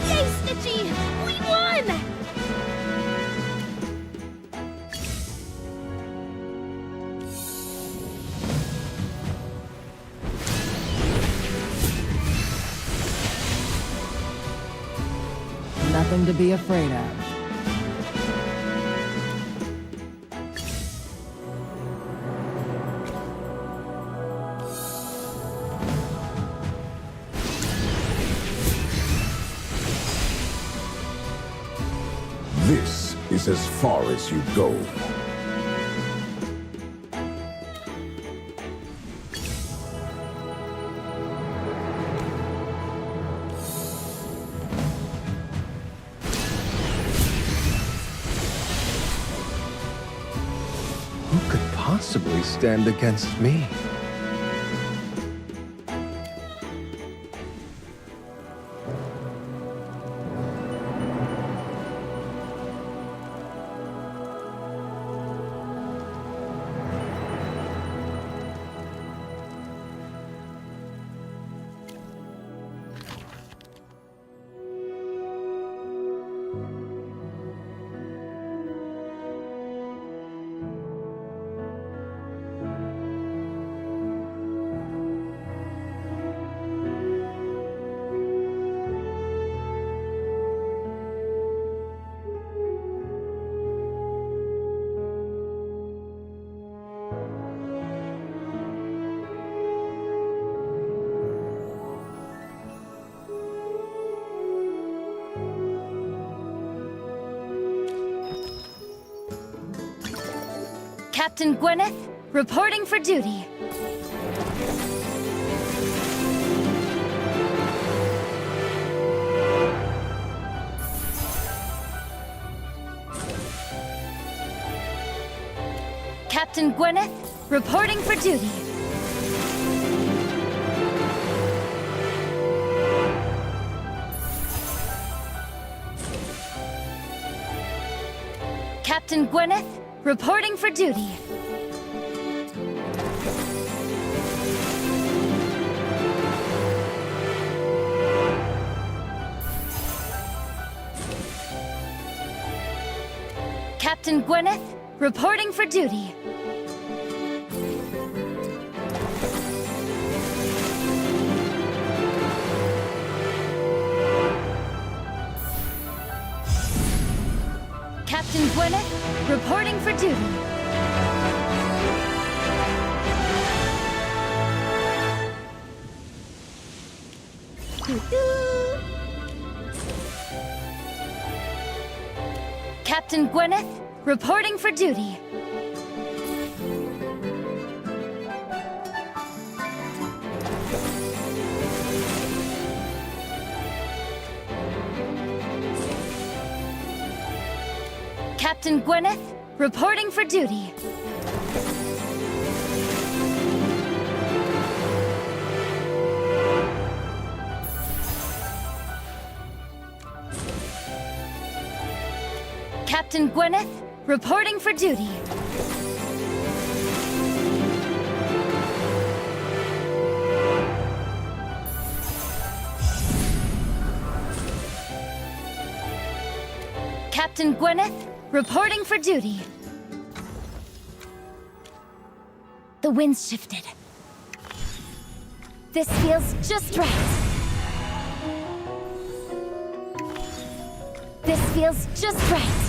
S15: Yay, Snitchy! We won!
S16: Nothing to be afraid of.
S11: This is as far as you go.
S14: Who could possibly stand against me?
S22: Captain Gwyneth, reporting for duty. Captain Gwyneth, reporting for duty. Captain Gwyneth, reporting for duty. Captain Gwyneth, reporting for duty. Captain Gwyneth, reporting for duty. Captain Gwyneth, reporting for duty. Captain Gwyneth, reporting for duty. Captain Gwyneth, reporting for duty. Captain Gwyneth, reporting for duty. The wind's shifted. This feels just right. This feels just right.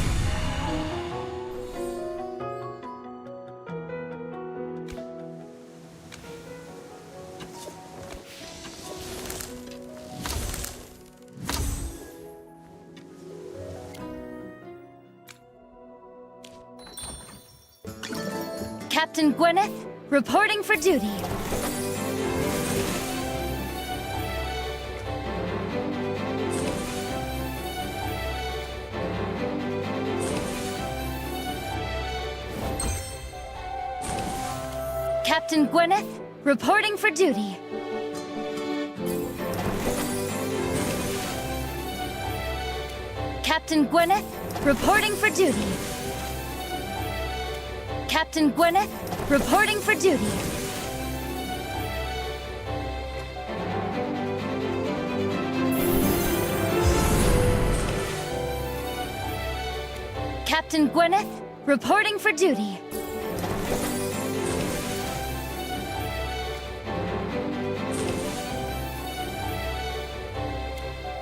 S22: Captain Gwyneth, reporting for duty. Captain Gwyneth, reporting for duty. Captain Gwyneth, reporting for duty. Captain Gwyneth, reporting for duty. Captain Gwyneth, reporting for duty.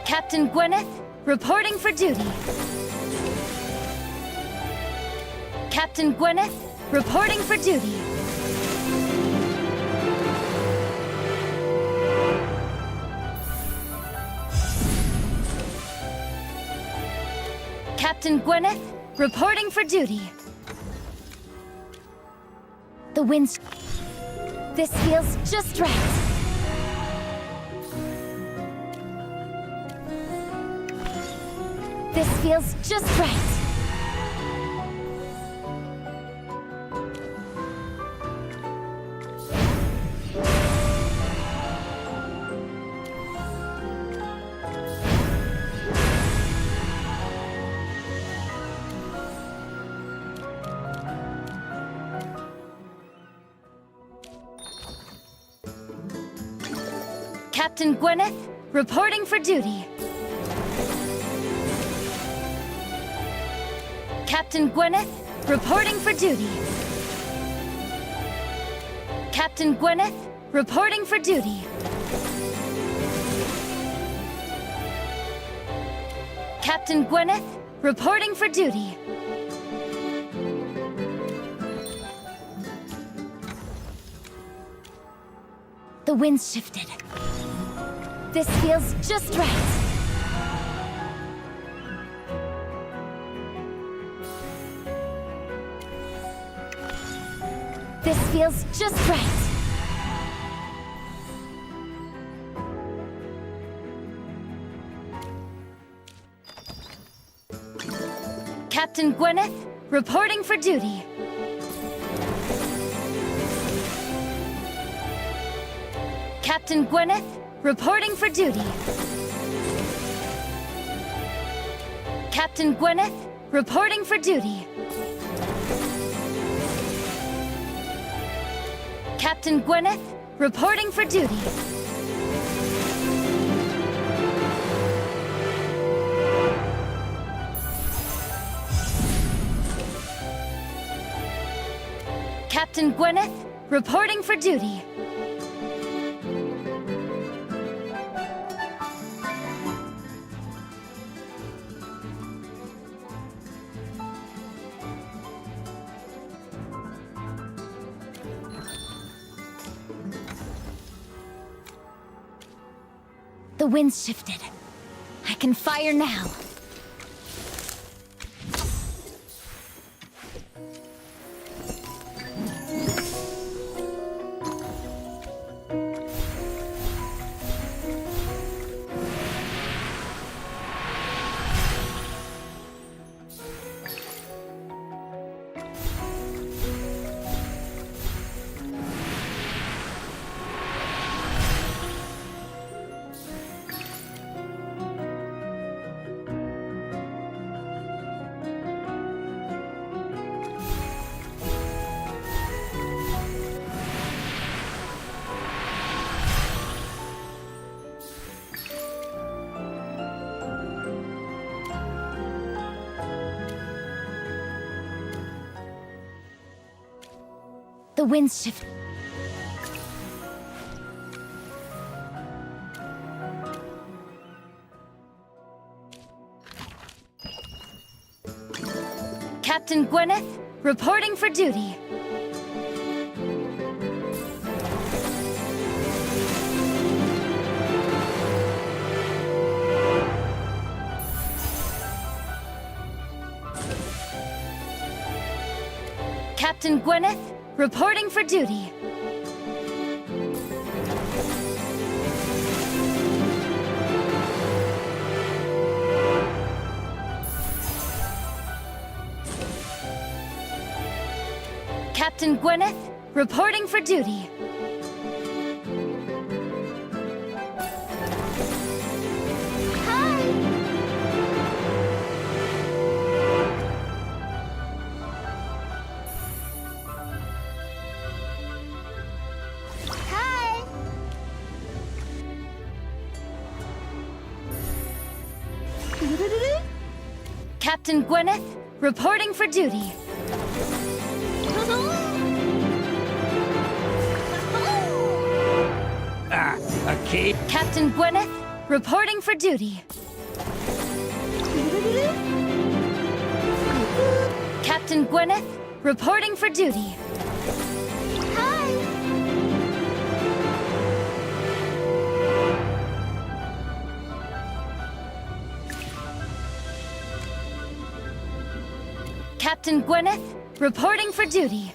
S22: Captain Gwyneth, reporting for duty. Captain Gwyneth, reporting for duty. Captain Gwyneth, reporting for duty. The wind's... This feels just right. This feels just right. Captain Gwyneth, reporting for duty. Captain Gwyneth, reporting for duty. Captain Gwyneth, reporting for duty. Captain Gwyneth, reporting for duty. The wind's shifted. This feels just right. This feels just right. Captain Gwyneth, reporting for duty. Captain Gwyneth, reporting for duty. Captain Gwyneth, reporting for duty. Captain Gwyneth, reporting for duty. Captain Gwyneth, reporting for duty. The wind's shifted. I can fire now. The wind's shift. Captain Gwyneth, reporting for duty. Captain Gwyneth, reporting for duty. Captain Gwyneth, reporting for duty. Captain Gwyneth, reporting for duty.
S6: A cape?
S22: Captain Gwyneth, reporting for duty. Captain Gwyneth, reporting for duty. Captain Gwyneth, reporting for duty.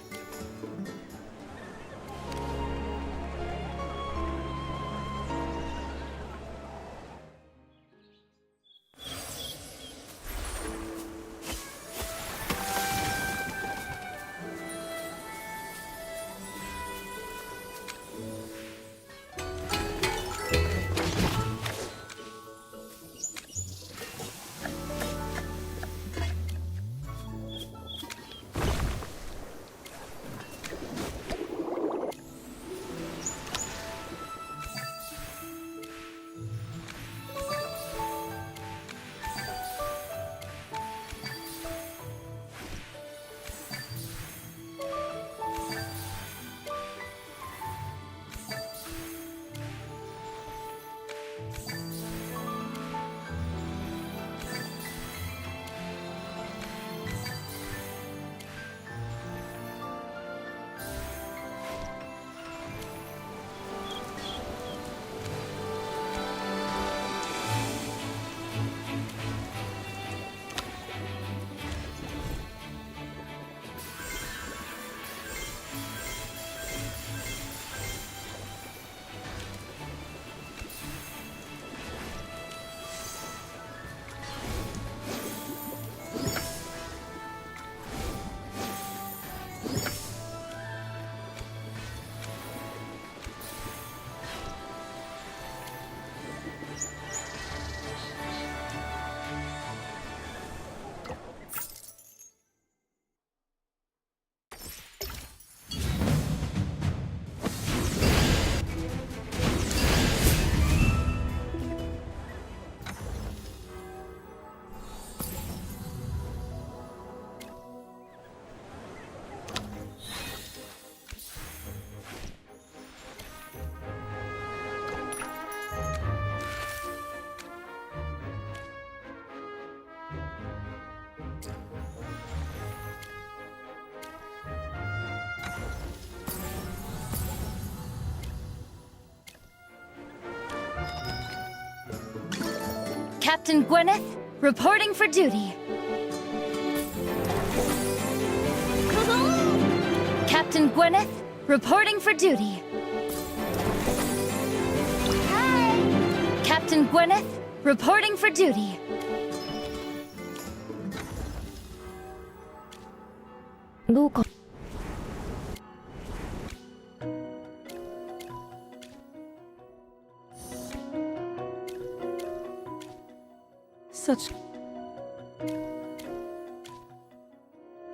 S22: Captain Gwyneth, reporting for duty. Captain Gwyneth, reporting for duty. Hi. Captain Gwyneth, reporting for duty.
S13: Such...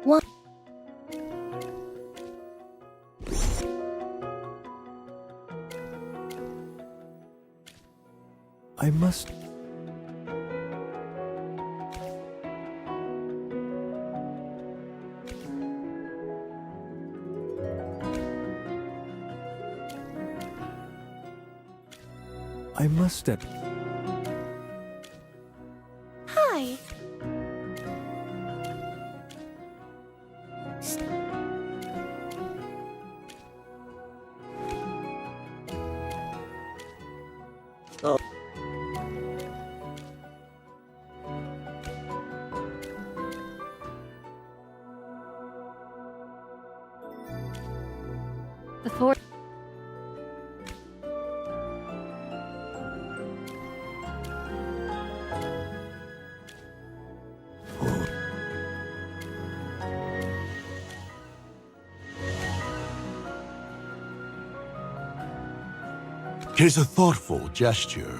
S21: What?
S14: I must... I must at...
S4: Hi.
S8: Oh.
S22: Before...
S12: Tis a thoughtful gesture.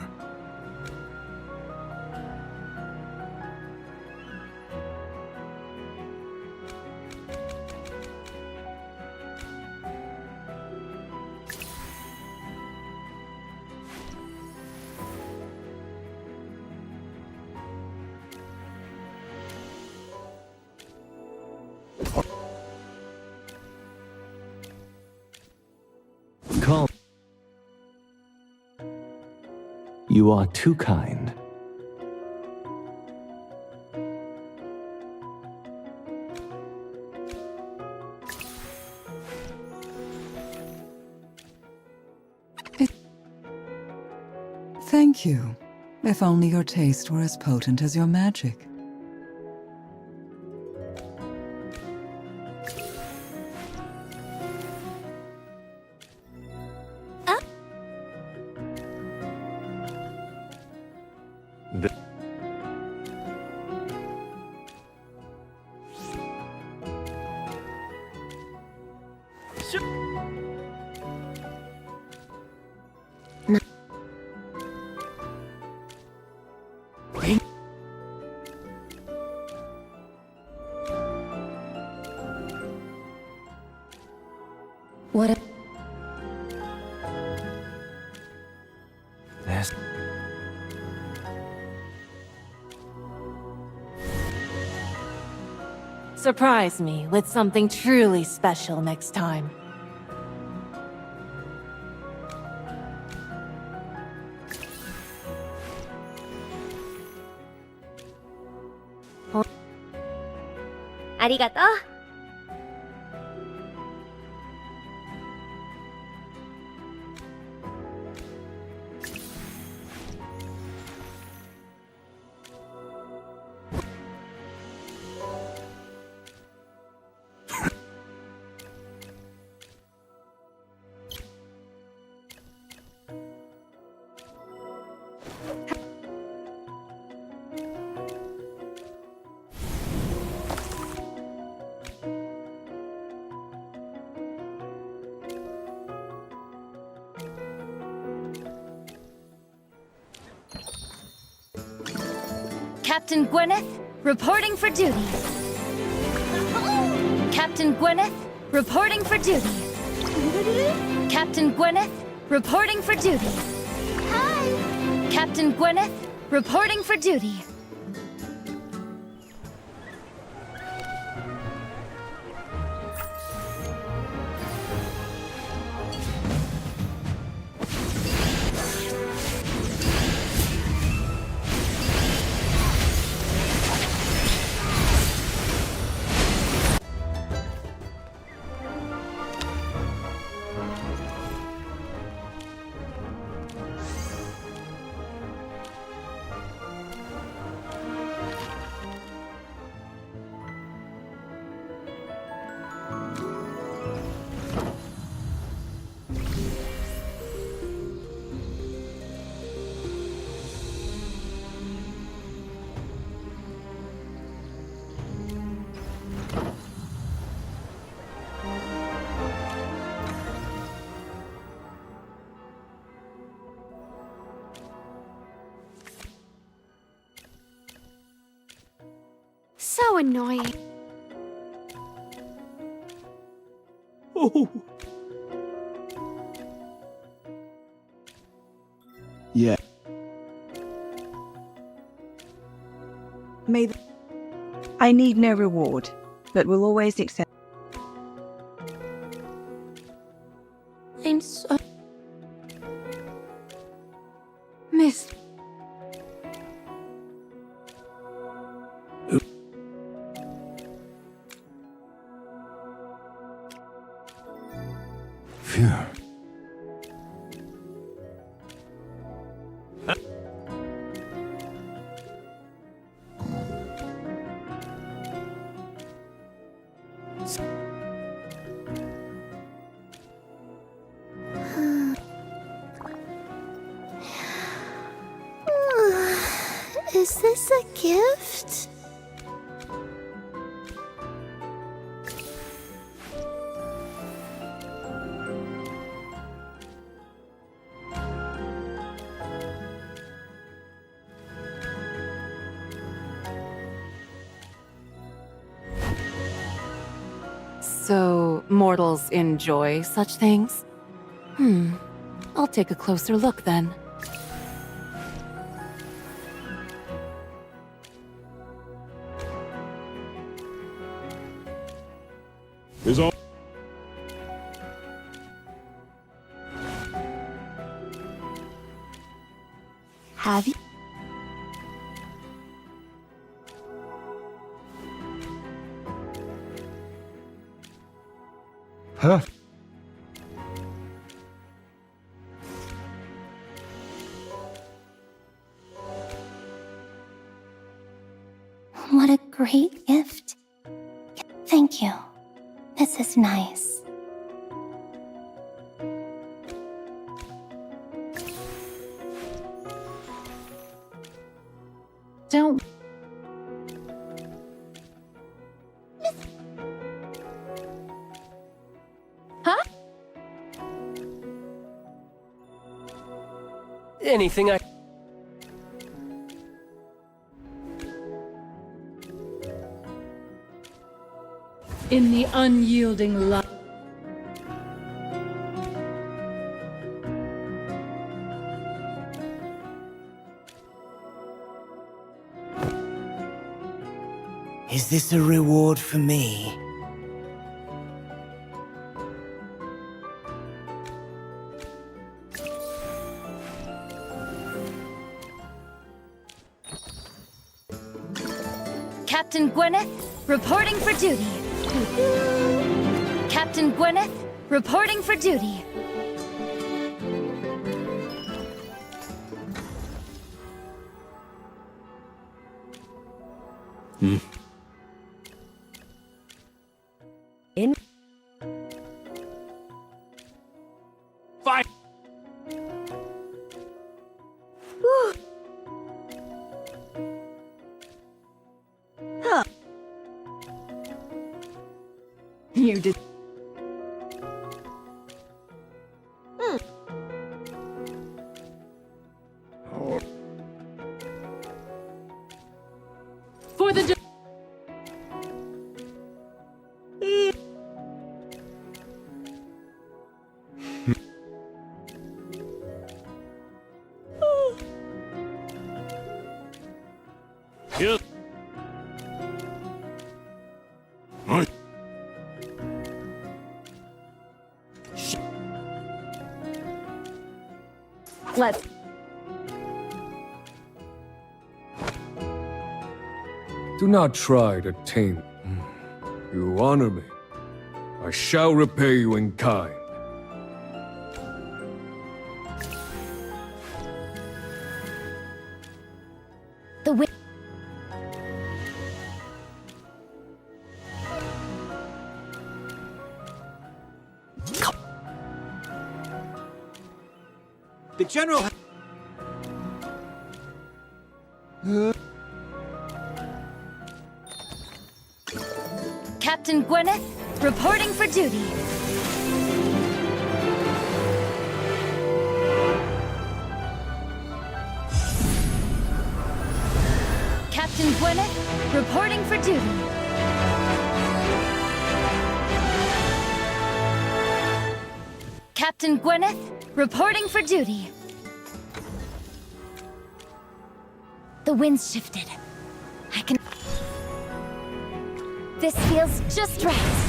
S14: You are too kind.
S16: Thank you. If only your taste were as potent as your magic.
S5: What?
S14: There's...
S18: Surprise me with something truly special next time.
S1: Arigato.
S22: Captain Gwyneth, reporting for duty. Captain Gwyneth, reporting for duty. Captain Gwyneth, reporting for duty. Hi! Captain Gwyneth, reporting for duty.
S13: So annoying.
S3: Oh. Yeah.
S19: I need no reward, but will always accept.
S4: I'm so... Miss...
S14: Phew.
S4: Is this a gift?
S18: So, mortals enjoy such things? I'll take a closer look then.
S20: Is all...
S4: Have you?
S14: Huh?
S21: What a great gift. Thank you. This is nice.
S22: Don't. Huh?
S9: Anything I...
S5: In the unyielding light.
S8: Is this a reward for me?
S22: Captain Gwyneth, reporting for duty. Captain Gwyneth, reporting for duty.
S9: In... Fight!
S19: Huh.
S5: You did. For the...
S15: Yes. Right.
S22: Let's...
S14: Do not try to tame. You honor me. I shall repay you in kind.
S22: The wind...
S8: The general...
S22: Captain Gwyneth, reporting for duty. Captain Gwyneth, reporting for duty. Captain Gwyneth, reporting for duty. The wind's shifted. I can... This feels just right.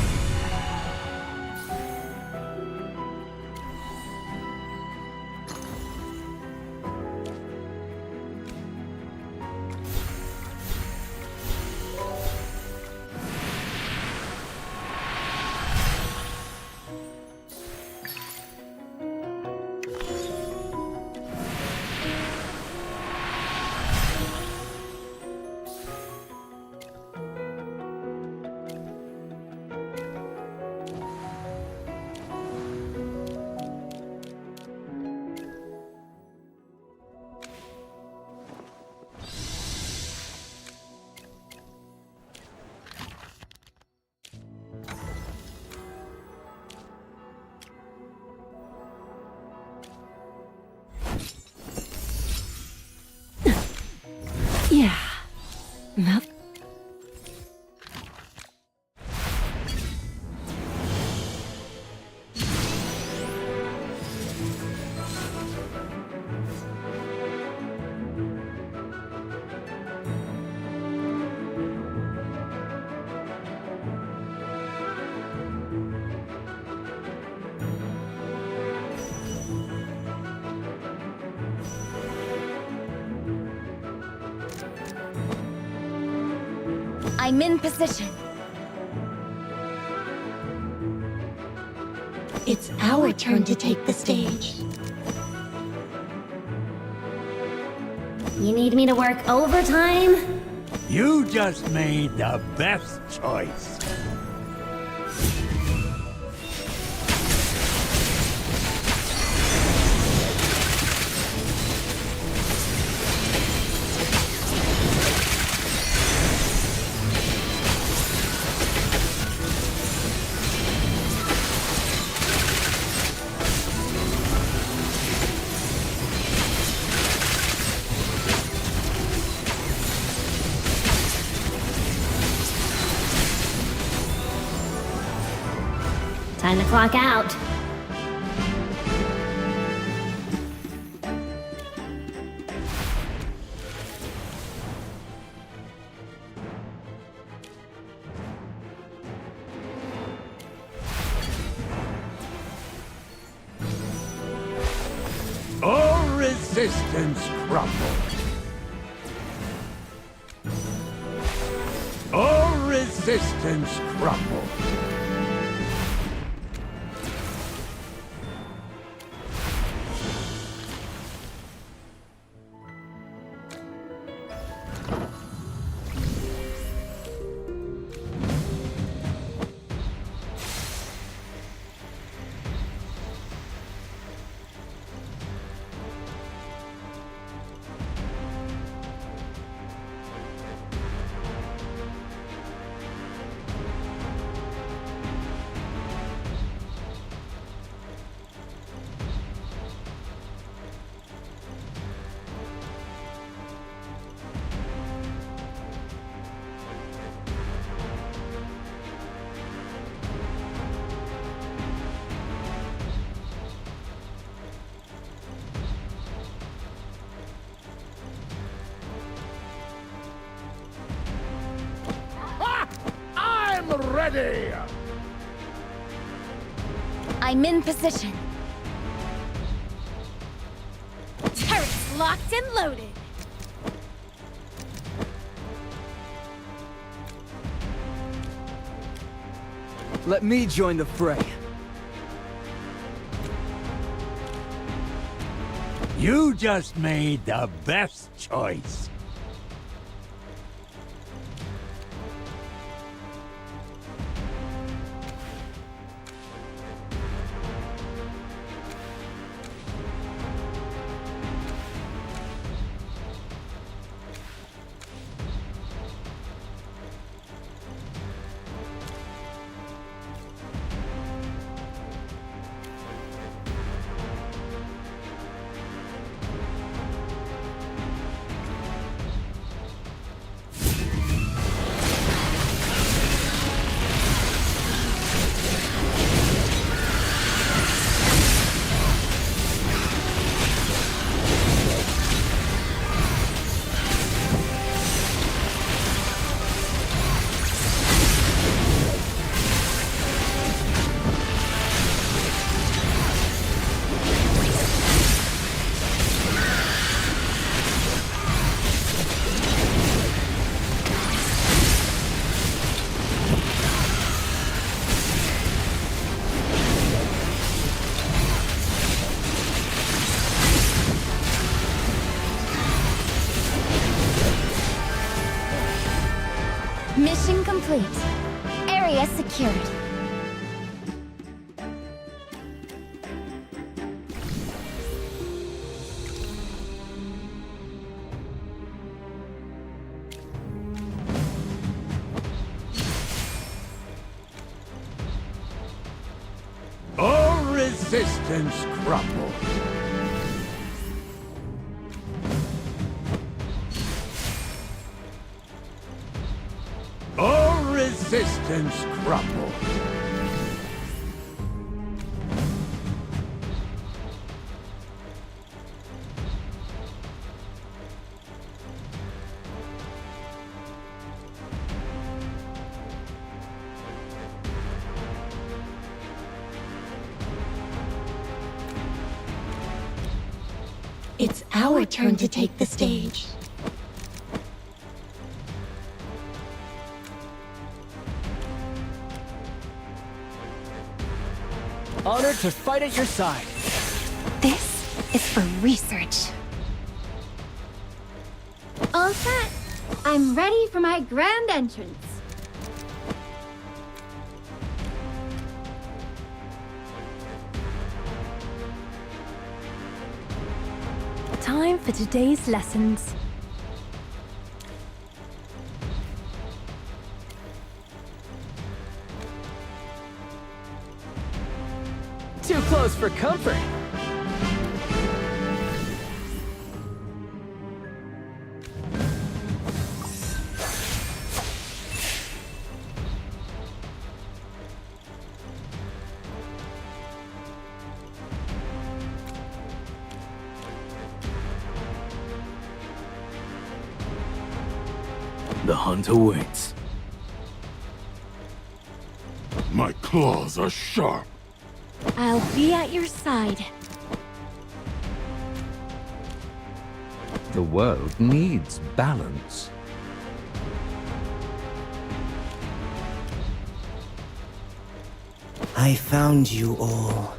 S5: Yeah. Nope.
S22: I'm in position.
S21: It's our turn to take the stage.
S7: You need me to work overtime?
S6: You just made the best choice.
S7: Time to clock out.
S6: All resistance crumbles. All resistance crumbles. Ready!
S22: I'm in position.
S13: Turrets locked and loaded.
S8: Let me join the fray.
S6: You just made the best choice.
S22: Mission complete. Area secured.
S6: All resistance crumbles. All resistance crumbles.
S21: It's our turn to take the stage.
S9: Honored to fight at your side.
S4: This is for research.
S1: All set. I'm ready for my grand entrance.
S22: Time for today's lessons.
S9: Too close for comfort.
S11: The hunt awaits.
S12: My claws are sharp.
S22: I'll be at your side.
S14: The world needs balance.
S8: I found you all.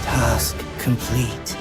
S8: Task complete.